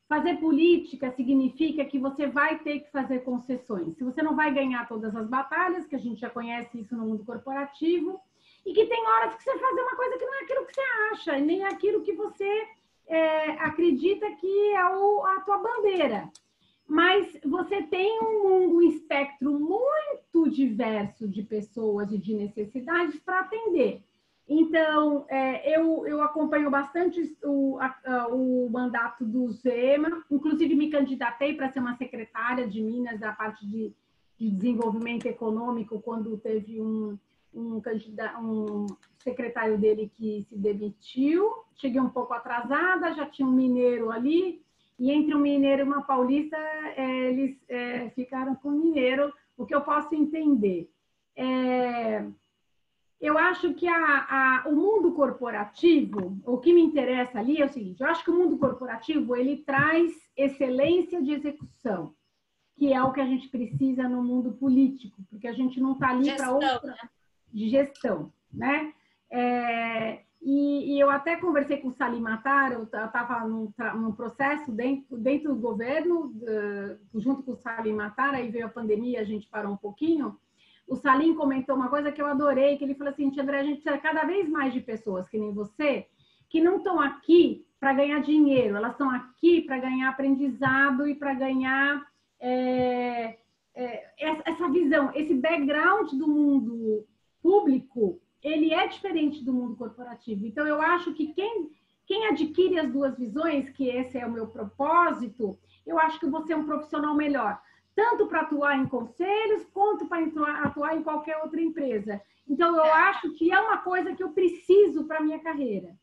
Fazer política significa que você vai ter que fazer concessões. Se você não vai ganhar todas as batalhas, que a gente já conhece isso no mundo corporativo, e que tem horas que você faz uma coisa que não é aquilo que você acha, nem aquilo que você acredita que é a tua bandeira. Mas você tem um espectro muito diverso de pessoas e de necessidades para atender. Então, eu acompanho bastante o mandato do Zema, inclusive me candidatei para ser uma secretária de Minas, da parte de desenvolvimento econômico, quando teve um secretário dele que se demitiu. Cheguei um pouco atrasada, já tinha um mineiro ali, e entre um mineiro e uma paulista, eles ficaram com o mineiro, o que eu posso entender. Eu acho que o mundo corporativo, o que me interessa ali é o seguinte, eu acho que o mundo corporativo, ele traz excelência de execução, que é o que a gente precisa no mundo político, porque a gente não está ali para outra... né? De gestão, né? E eu até conversei com o Salim Matar, eu estava num processo dentro do governo, junto com o Salim Matar, aí veio a pandemia, a gente parou um pouquinho. O Salim comentou uma coisa que eu adorei, que ele falou assim, André, a gente precisa cada vez mais de pessoas, que nem você, que não estão aqui para ganhar dinheiro, elas estão aqui para ganhar aprendizado e para ganhar essa visão, esse background do mundo público, ele é diferente do mundo corporativo. Então, eu acho que quem adquire as duas visões, que esse é o meu propósito, eu acho que você é um profissional melhor, tanto para atuar em conselhos, quanto para atuar em qualquer outra empresa. Então, eu acho que é uma coisa que eu preciso para a minha carreira.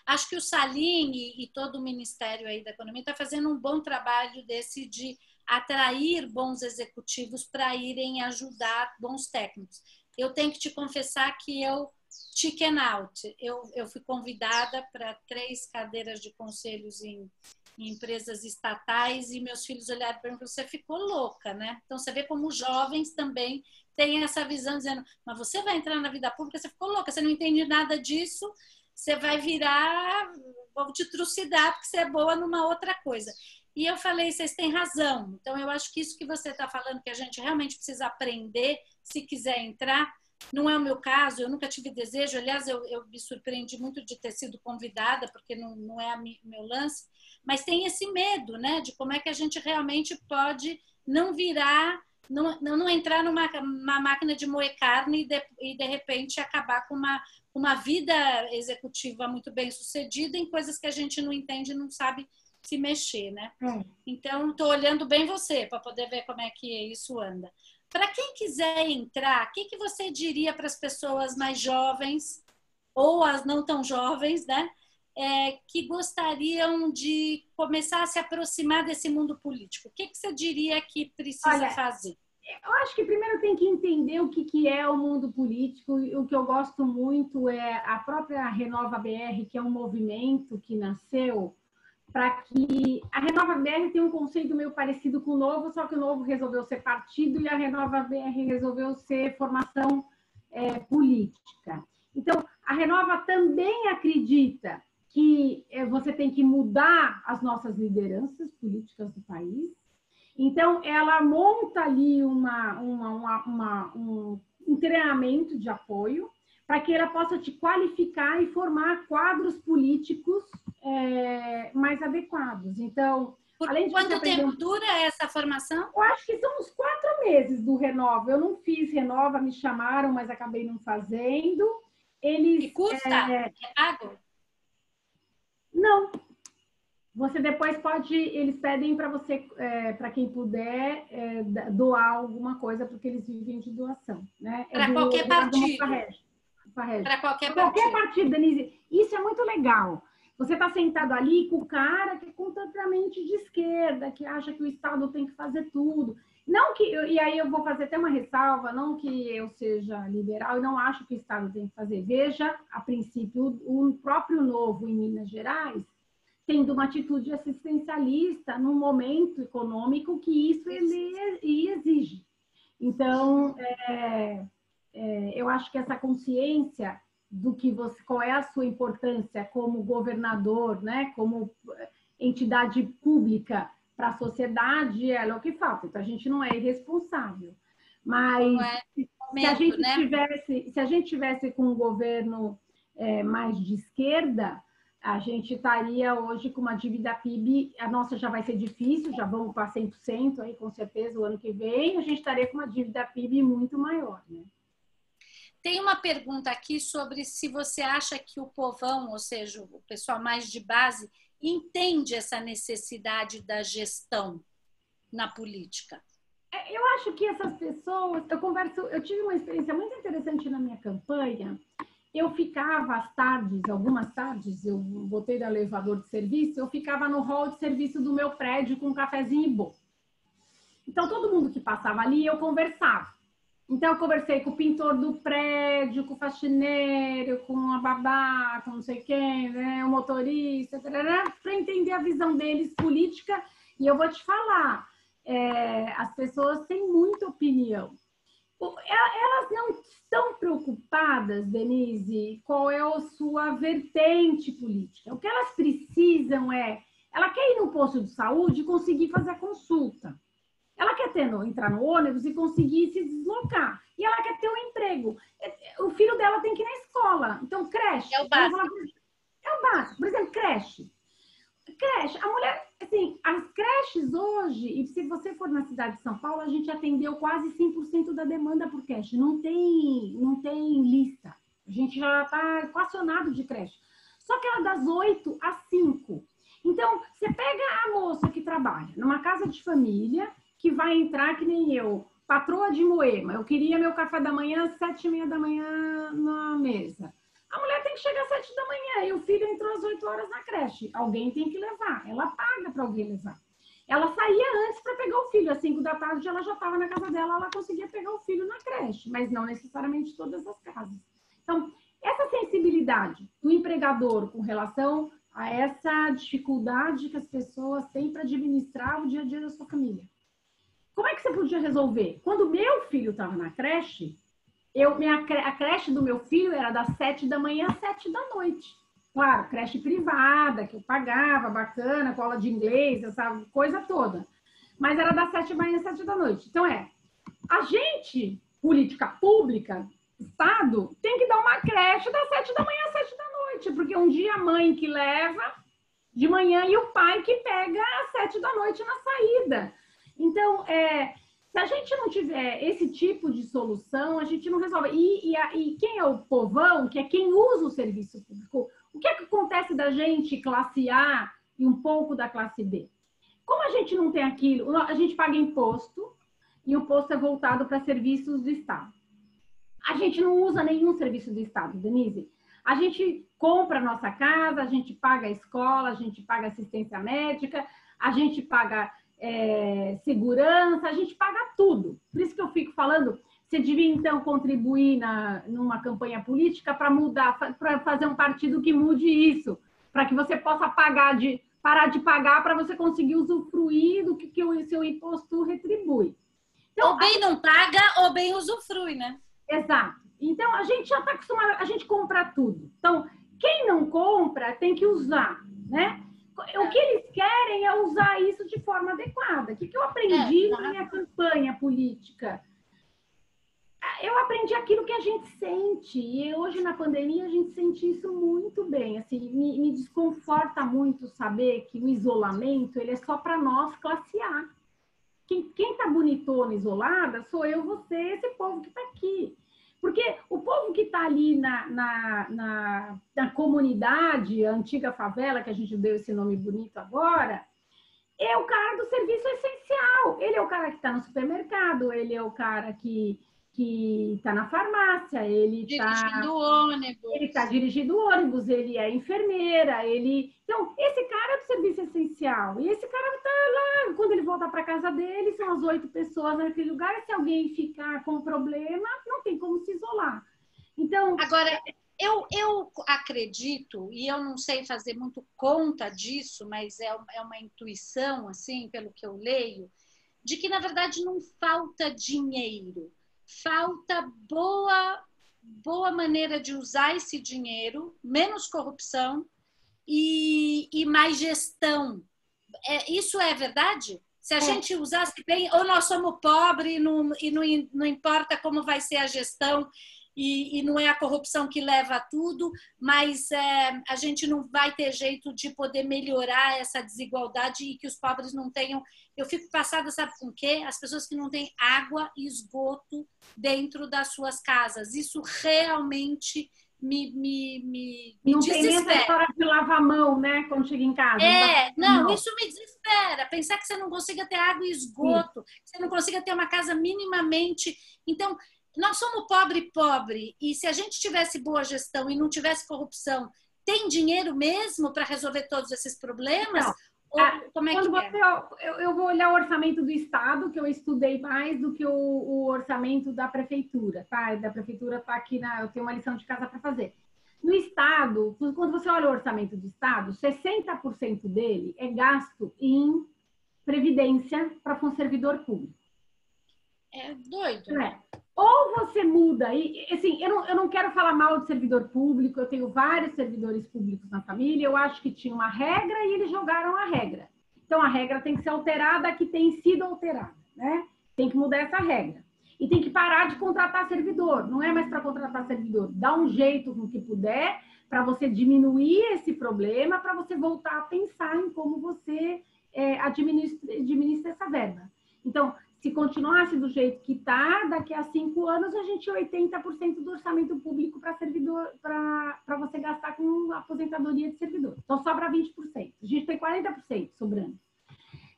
Acho que o Salim e todo o Ministério aí da Economia está fazendo um bom trabalho de atrair bons executivos para irem ajudar bons técnicos. Eu tenho que te confessar que eu chicken out. Eu fui convidada para 3 cadeiras de conselhos em empresas estatais e meus filhos olharam para mim e falaram, você ficou louca, né? Então, você vê como os jovens também têm essa visão, dizendo, mas você vai entrar na vida pública, você ficou louca, você não entende nada disso, você vai virar, vou te trucidar porque você é boa numa outra coisa. E eu falei, vocês têm razão. Então, eu acho que isso que você está falando, que a gente realmente precisa aprender, se quiser entrar, não é o meu caso, eu nunca tive desejo. Aliás, eu me surpreendi muito de ter sido convidada, porque não é meu lance, mas tem esse medo, né, de como é que a gente realmente pode não virar, não entrar numa máquina de moer carne e de repente acabar com uma vida executiva muito bem sucedida em coisas que a gente não entende e não sabe se mexer, né? Então, estou olhando bem você para poder ver como é que isso anda. Para quem quiser entrar, o que você diria para as pessoas mais jovens ou as não tão jovens, né? Que gostariam de começar a se aproximar desse mundo político? O que você diria que precisa fazer? Eu acho que primeiro tem que entender o que é o mundo político. O que eu gosto muito é a própria Renova BR, que é um movimento que nasceu para que... A Renova BR tem um conceito meio parecido com o Novo, só que o Novo resolveu ser partido e a Renova BR resolveu ser formação política. Então, a Renova também acredita que você tem que mudar as nossas lideranças políticas do país. Então, ela monta ali um treinamento de apoio para que ela possa te qualificar e formar quadros políticos mais adequados. Então, além de quanto tempo dura essa formação? Eu acho que são uns 4 meses do Renova. Eu não fiz Renova, me chamaram, mas acabei não fazendo. E custa? É pago? Não. Você depois pode, eles pedem para você, para quem puder, doar alguma coisa, porque eles vivem de doação, né? Para qualquer partido. Para qualquer partido, Denise. Isso é muito legal. Você está sentado ali com o cara que é completamente de esquerda, que acha que o Estado tem que fazer tudo. Não que, e aí eu vou fazer até uma ressalva, não que eu seja liberal e não acho que o Estado tem que fazer. Veja, a princípio, o próprio Novo em Minas Gerais tendo uma atitude assistencialista num momento econômico que isso ele exige. Então, eu acho que essa consciência do que qual é a sua importância como governador, né, como entidade pública para a sociedade, é o que falta. Então, a gente não é irresponsável. Mas momento, se a gente tivesse com um governo mais de esquerda, a gente estaria hoje com uma dívida PIB, a nossa já vai ser difícil, já vamos para 100% aí com certeza o ano que vem, a gente estaria com uma dívida PIB muito maior, né? Tem uma pergunta aqui sobre se você acha que o povão, ou seja, o pessoal mais de base, entende essa necessidade da gestão na política. Eu acho que essas pessoas, eu tive uma experiência muito interessante na minha campanha. Eu ficava às tardes, algumas tardes, eu botei no elevador de serviço, eu ficava no hall de serviço do meu prédio com um cafezinho e bolo. Então, todo mundo que passava ali, eu conversava. Então, eu conversei com o pintor do prédio, com o faxineiro, com a babá, com não sei quem, né, o motorista, para entender a visão deles política. E eu vou te falar, as pessoas têm muita opinião. Elas não estão preocupadas, Denise, qual é a sua vertente política. O que elas precisam ela quer ir no posto de saúde e conseguir fazer a consulta. Ela quer entrar no ônibus e conseguir se deslocar. E ela quer ter um emprego. O filho dela tem que ir na escola. Então, creche. É o básico. É o básico. Por exemplo, creche. Creche. A mulher, assim, as creches hoje, e se você for na cidade de São Paulo, a gente atendeu quase 100% da demanda por creche. Não tem lista. A gente já está equacionado de creche. Só que ela das 8 às 5. Então, você pega a moça que trabalha numa casa de família, que vai entrar que nem eu, patroa de Moema. Eu queria meu café da manhã às 7h30 da manhã na mesa. A mulher tem que chegar às 7 da manhã e o filho entrou às 8 horas na creche. Alguém tem que levar. Ela paga para alguém levar. Ela saía antes para pegar o filho. Às 5 da tarde ela já estava na casa dela, ela conseguia pegar o filho na creche, mas não necessariamente todas as casas. Então, essa sensibilidade do empregador com relação a essa dificuldade que as pessoas têm para administrar o dia a dia da sua família. Como é que você podia resolver? Quando meu filho estava na creche, a creche do meu filho era das 7 da manhã às 7 da noite. Claro, creche privada, que eu pagava, bacana, com aula de inglês, essa coisa toda. Mas era das 7 da manhã às 7 da noite. Então, a gente, política pública, Estado, tem que dar uma creche das 7 da manhã às 7 da noite, porque um dia a mãe que leva de manhã e o pai que pega às 7 da noite na saída. Então, se a gente não tiver esse tipo de solução, a gente não resolve. E quem é o povão, que é quem usa o serviço público, o que é que acontece da gente, classe A, e um pouco da classe B? Como a gente não tem aquilo, a gente paga imposto, e o imposto é voltado para serviços do Estado. A gente não usa nenhum serviço do Estado, Denise. A gente compra a nossa casa, a gente paga a escola, a gente paga assistência médica, a gente paga segurança, a gente paga tudo. Por isso que eu fico falando, você devia então contribuir numa campanha política para mudar, para fazer um partido que mude isso, para que você possa parar de pagar para você conseguir usufruir do que o seu imposto retribui. Então, ou bem não paga, ou bem usufrui, né? Exato. Então, a gente já está acostumado, a gente compra tudo. Então, quem não compra tem que usar, né? O que eles querem é usar isso de forma adequada. O que eu aprendi na minha campanha política? Eu aprendi aquilo que a gente sente. E hoje, na pandemia, a gente sente isso muito bem. Assim, me desconforta muito saber que o isolamento ele é só para nós, classe A. Quem está bonitona, isolada, sou eu, você, esse povo que está aqui. Porque o povo que está ali na comunidade, a antiga favela, que a gente deu esse nome bonito agora, é o cara do serviço essencial. Ele é o cara que está no supermercado, ele é o cara que está na farmácia, ele está dirigindo o ônibus, ele é enfermeira, Então, esse cara é do serviço essencial. E esse cara está lá, quando ele volta para casa dele, são as 8 pessoas naquele lugar, se alguém ficar com problema, não tem como se isolar. Então... Agora, eu acredito, e eu não sei fazer muito conta disso, mas é uma intuição, assim, pelo que eu leio, de que, na verdade, não falta dinheiro. Falta boa maneira de usar esse dinheiro, menos corrupção e mais gestão. Isso é verdade? Se a gente usasse bem, ou nós somos pobres e não importa como vai ser a gestão, e não é a corrupção que leva a tudo, mas a gente não vai ter jeito de poder melhorar essa desigualdade e que os pobres não tenham... Eu fico passada, sabe com o quê? As pessoas que não têm água e esgoto dentro das suas casas. Isso realmente me não desespera. Tem nem essa história de lavar a mão, né? Quando chega em casa. Não, isso me desespera. Pensar que você não consiga ter água e esgoto, que você não consiga ter uma casa minimamente... Então, nós somos pobre, e se a gente tivesse boa gestão e não tivesse corrupção, tem dinheiro mesmo para resolver todos esses problemas? Não. Ou como é que eu vou olhar o orçamento do Estado, que eu estudei mais do que o orçamento da Prefeitura, tá? Da Prefeitura tá aqui, eu tenho uma lição de casa para fazer. No Estado, quando você olha o orçamento do Estado, 60% dele é gasto em previdência para um servidor público. É doido. Ou você muda, e assim, eu não quero falar mal de servidor público, eu tenho vários servidores públicos na família, eu acho que tinha uma regra e eles jogaram a regra. Então, a regra tem que ser alterada, que tem sido alterada, né? Tem que mudar essa regra. E tem que parar de contratar servidor, não é mais para contratar servidor, dá um jeito com o que puder para você diminuir esse problema, para você voltar a pensar em como você administra essa verba. Então, se continuasse do jeito que está, daqui a 5 anos a gente tinha 80% do orçamento público para servidor, para você gastar com aposentadoria de servidor. Então sobra 20%. A gente tem 40% sobrando.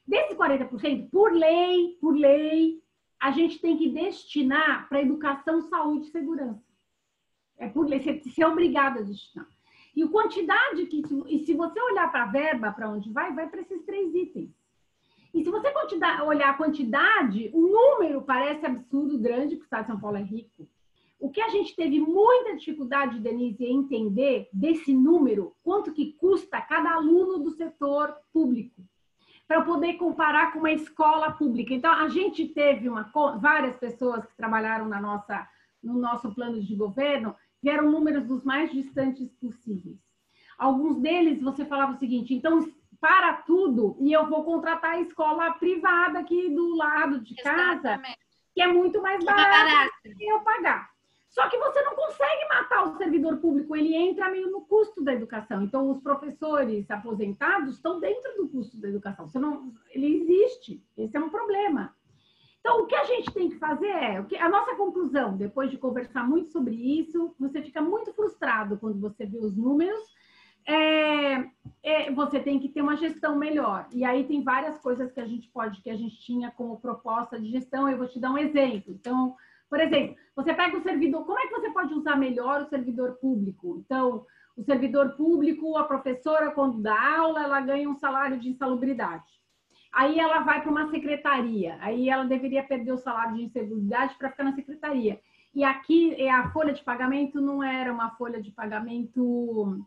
Desse 40%, por lei, a gente tem que destinar para educação, saúde e segurança. É por lei, você é obrigado a destinar. E a quantidade e se você olhar para a verba, para onde vai para esses 3 itens. E se você olhar a quantidade, o número parece absurdo, grande, porque o Estado de São Paulo é rico. O que a gente teve muita dificuldade, Denise, em entender desse número, quanto que custa cada aluno do setor público, para poder comparar com uma escola pública. Então, a gente teve várias pessoas que trabalharam no nosso plano de governo, vieram números dos mais distantes possíveis. Alguns deles, você falava o seguinte, então... para tudo, e eu vou contratar a escola privada aqui do lado de casa, que é muito mais barato que eu pagar. Só que você não consegue matar o servidor público, ele entra meio no custo da educação. Então, os professores aposentados estão dentro do custo da educação. Ele existe, esse é um problema. Então, o que a gente tem que fazer a nossa conclusão, depois de conversar muito sobre isso, você fica muito frustrado quando você vê os números, você tem que ter uma gestão melhor. E aí tem várias coisas que a gente tinha como proposta de gestão. Eu vou te dar um exemplo. Então, por exemplo, você pega o servidor, como é que você pode usar melhor o servidor público? Então, o servidor público, a professora, quando dá aula, ela ganha um salário de insalubridade. Aí ela vai para uma secretaria, aí ela deveria perder o salário de insalubridade para ficar na secretaria. E aqui a folha de pagamento não era uma folha de pagamento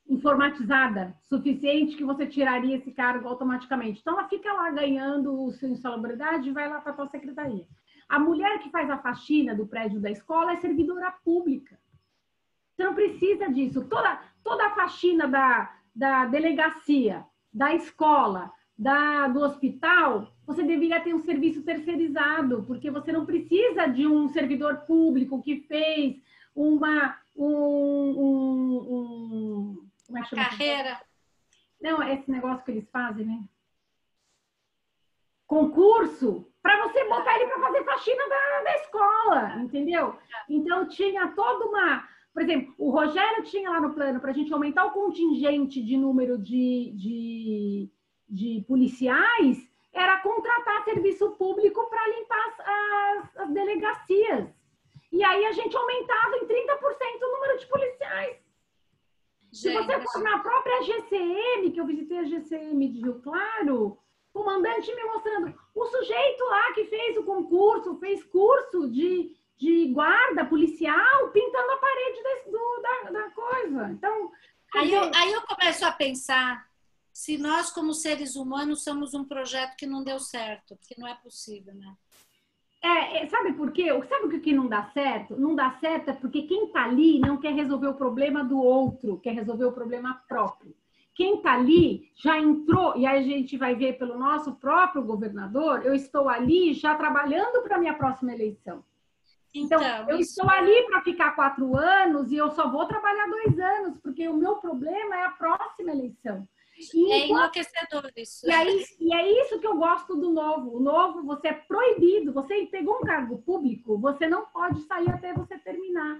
informatizada, suficiente que você tiraria esse cargo automaticamente. Então, ela fica lá ganhando a sua insalubridade e vai lá para a sua secretaria. A mulher que faz a faxina do prédio da escola é servidora pública. Você não precisa disso. Toda a faxina da delegacia, da escola, do hospital, você deveria ter um serviço terceirizado, porque você não precisa de um servidor público que fez uma carreira. Não, esse negócio que eles fazem, né? Concurso, para você botar ele para fazer faxina da escola, entendeu? Então, tinha toda uma... Por exemplo, o Rogério tinha lá no plano para a gente aumentar o contingente de número de policiais, era contratar serviço público para limpar as delegacias. E aí a gente aumentava em 30% o número de policiais. Se você for na própria GCM, que eu visitei a GCM de Rio Claro, o comandante me mostrando o sujeito lá que fez o concurso, fez curso de guarda policial, pintando a parede da coisa. Então, aí eu começo a pensar se nós, como seres humanos, somos um projeto que não deu certo, porque não é possível, né? Sabe por quê? Sabe o que não dá certo? Não dá certo é porque quem está ali não quer resolver o problema do outro, quer resolver o problema próprio. quem está ali já entrou, e aí a gente vai ver pelo nosso próprio governador, eu estou ali já trabalhando para a minha próxima eleição. Então, eu estou ali para ficar 4 anos e eu só vou trabalhar 2 anos, porque o meu problema é a próxima eleição. É enlouquecedor isso. E é isso que eu gosto do Novo. O Novo, você é proibido, você pegou um cargo público, você não pode sair até você terminar.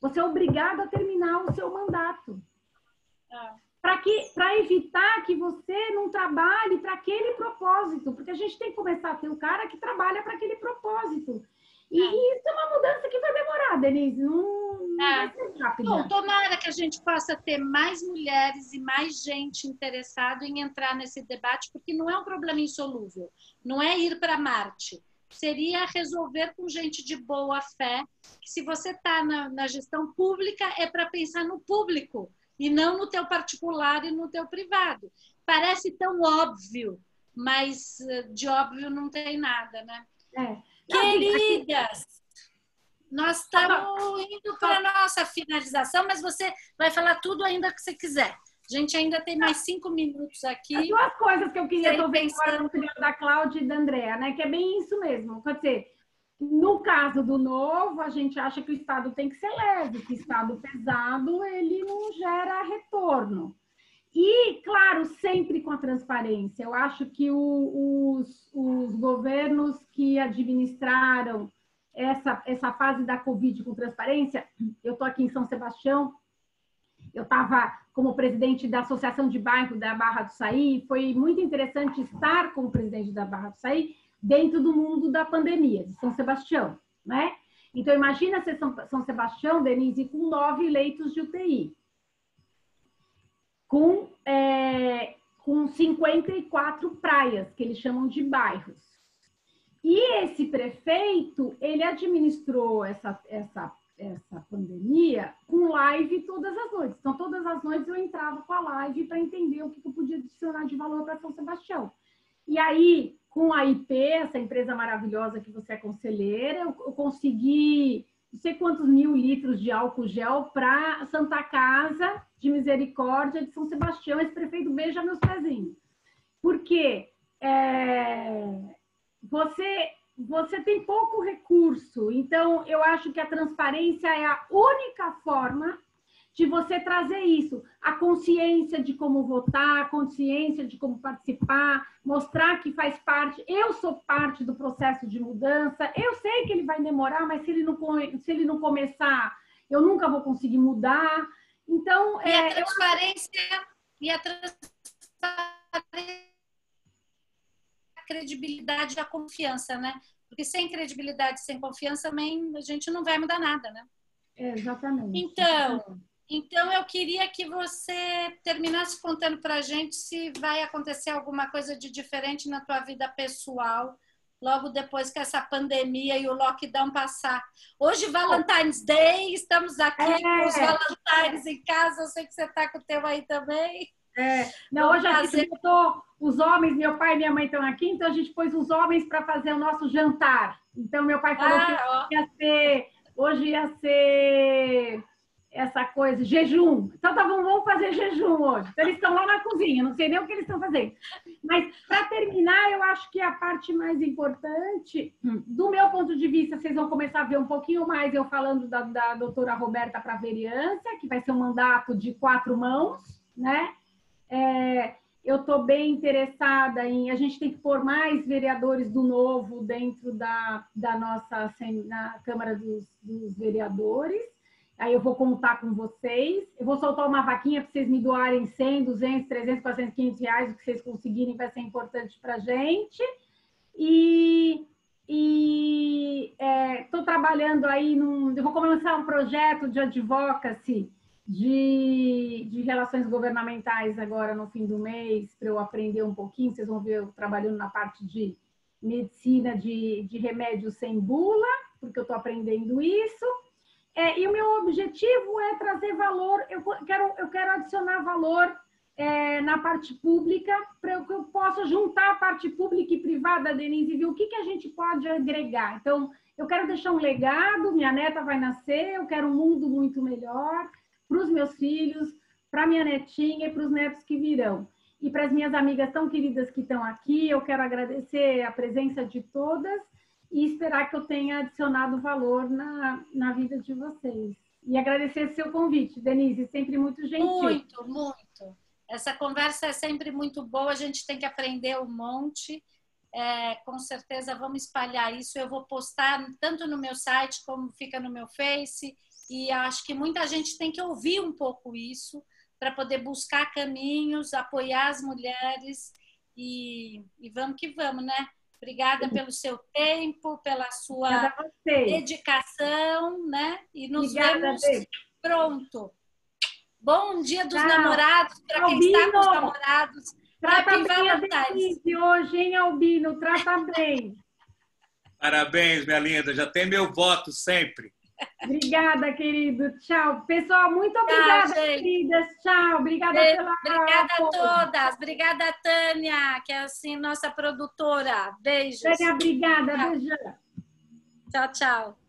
Você é obrigado a terminar o seu mandato. Para evitar que você não trabalhe para aquele propósito, porque a gente tem que começar a ter o cara que trabalha para aquele propósito. E isso é uma mudança que vai demorar, Denise, não vai ser rápida. Bom, tomara que a gente possa ter mais mulheres e mais gente interessada em entrar nesse debate, porque não é um problema insolúvel, não é ir para Marte. Seria resolver com gente de boa fé, que se você está na gestão pública, é para pensar no público, e não no teu particular e no teu privado. Parece tão óbvio, mas de óbvio não tem nada, né? Queridas, nós estamos indo para a nossa finalização, mas você vai falar tudo ainda que você quiser. A gente ainda tem mais 5 minutos aqui. As 2 coisas que eu queria ouvir agora no da Cláudia e da Andrea, né? Que é bem isso mesmo. Quer dizer, no caso do Novo, a gente acha que o Estado tem que ser leve, que o Estado pesado, ele não gera retorno. E, claro, sempre com a transparência. Eu acho que os governos que administraram essa fase da Covid com transparência, eu estou aqui em São Sebastião, eu estava como presidente da Associação de Bairro da Barra do Saí, foi muito interessante estar como presidente da Barra do Saí dentro do mundo da pandemia, de São Sebastião, né? Então, imagina ser São Sebastião, Denise, com 9 leitos de UTI. Com 54 praias, que eles chamam de bairros. E esse prefeito, ele administrou essa pandemia com live todas as noites. Então, todas as noites eu entrava com a live para entender o que eu podia adicionar de valor para São Sebastião. E aí, com a IP, essa empresa maravilhosa que você é conselheira, eu consegui não sei quantos 1000 litros de álcool gel para Santa Casa de Misericórdia de São Sebastião. Esse prefeito beija meus pezinhos. Porque você tem pouco recurso. Então, eu acho que a transparência é a única forma de você trazer isso. A consciência de como votar, a consciência de como participar, mostrar que faz parte. Eu sou parte do processo de mudança. Eu sei que ele vai demorar, mas se ele não começar, eu nunca vou conseguir mudar. Então, a transparência, a credibilidade e a confiança, né? Porque sem credibilidade, sem confiança, também a gente não vai mudar nada, né? Exatamente. Então, eu queria que você terminasse contando para a gente se vai acontecer alguma coisa de diferente na tua vida pessoal, logo depois que essa pandemia e o lockdown passar. Hoje, Valentine's Day, estamos aqui com os Valentines em casa, eu sei que você está com o teu aí também. Não, hoje a gente botou os homens, meu pai e minha mãe estão aqui, então a gente pôs os homens para fazer o nosso jantar. Então, meu pai falou que hoje ia ser essa coisa, jejum. Então, tá bom, vamos fazer jejum hoje. Então, eles estão lá na cozinha, não sei nem o que eles estão fazendo. Mas, para terminar, eu acho que a parte mais importante, do meu ponto de vista, vocês vão começar a ver um pouquinho mais eu falando da doutora Roberta para a vereança, que vai ser um mandato de 4 mãos, né? Eu estou bem interessada em... A gente tem que pôr mais vereadores do Novo dentro da nossa na Câmara dos Vereadores. Aí eu vou contar com vocês. Eu vou soltar uma vaquinha para vocês me doarem 100, 200, 300, 400, 500 reais, o que vocês conseguirem vai ser importante para a gente. E estou trabalhando aí eu vou começar um projeto de advocacy de relações governamentais agora no fim do mês, para eu aprender um pouquinho. Vocês vão ver eu trabalhando na parte de medicina de remédios sem bula, porque eu estou aprendendo isso. E o meu objetivo é trazer valor, eu quero adicionar valor na parte pública, para que eu possa juntar a parte pública e privada, Denise, e ver o que a gente pode agregar. Então, eu quero deixar um legado, minha neta vai nascer, eu quero um mundo muito melhor para os meus filhos, para minha netinha e para os netos que virão. E para as minhas amigas tão queridas que estão aqui, eu quero agradecer a presença de todas e esperar que eu tenha adicionado valor na vida de vocês. E agradecer seu convite, Denise, sempre muito gentil. Muito, muito. Essa conversa é sempre muito boa, a gente tem que aprender um monte. Com certeza vamos espalhar isso. Eu vou postar tanto no meu site como fica no meu Face. E acho que muita gente tem que ouvir um pouco isso para poder buscar caminhos, apoiar as mulheres e vamos que vamos, né? Obrigada pelo seu tempo, pela sua dedicação, né? E nos vemos pronto. Bom dia dos namorados para quem está com os namorados. Trata bem a Denise hoje, hein, Albino? Trata bem. Parabéns, minha linda. Já tem meu voto sempre. Obrigada, querido. Tchau. Pessoal, muito obrigada, queridas. Tchau. Obrigada pela... Obrigada a todas. Obrigada, Tânia, que é assim nossa produtora. Beijos. Tânia, obrigada. Beijão. Tchau, tchau.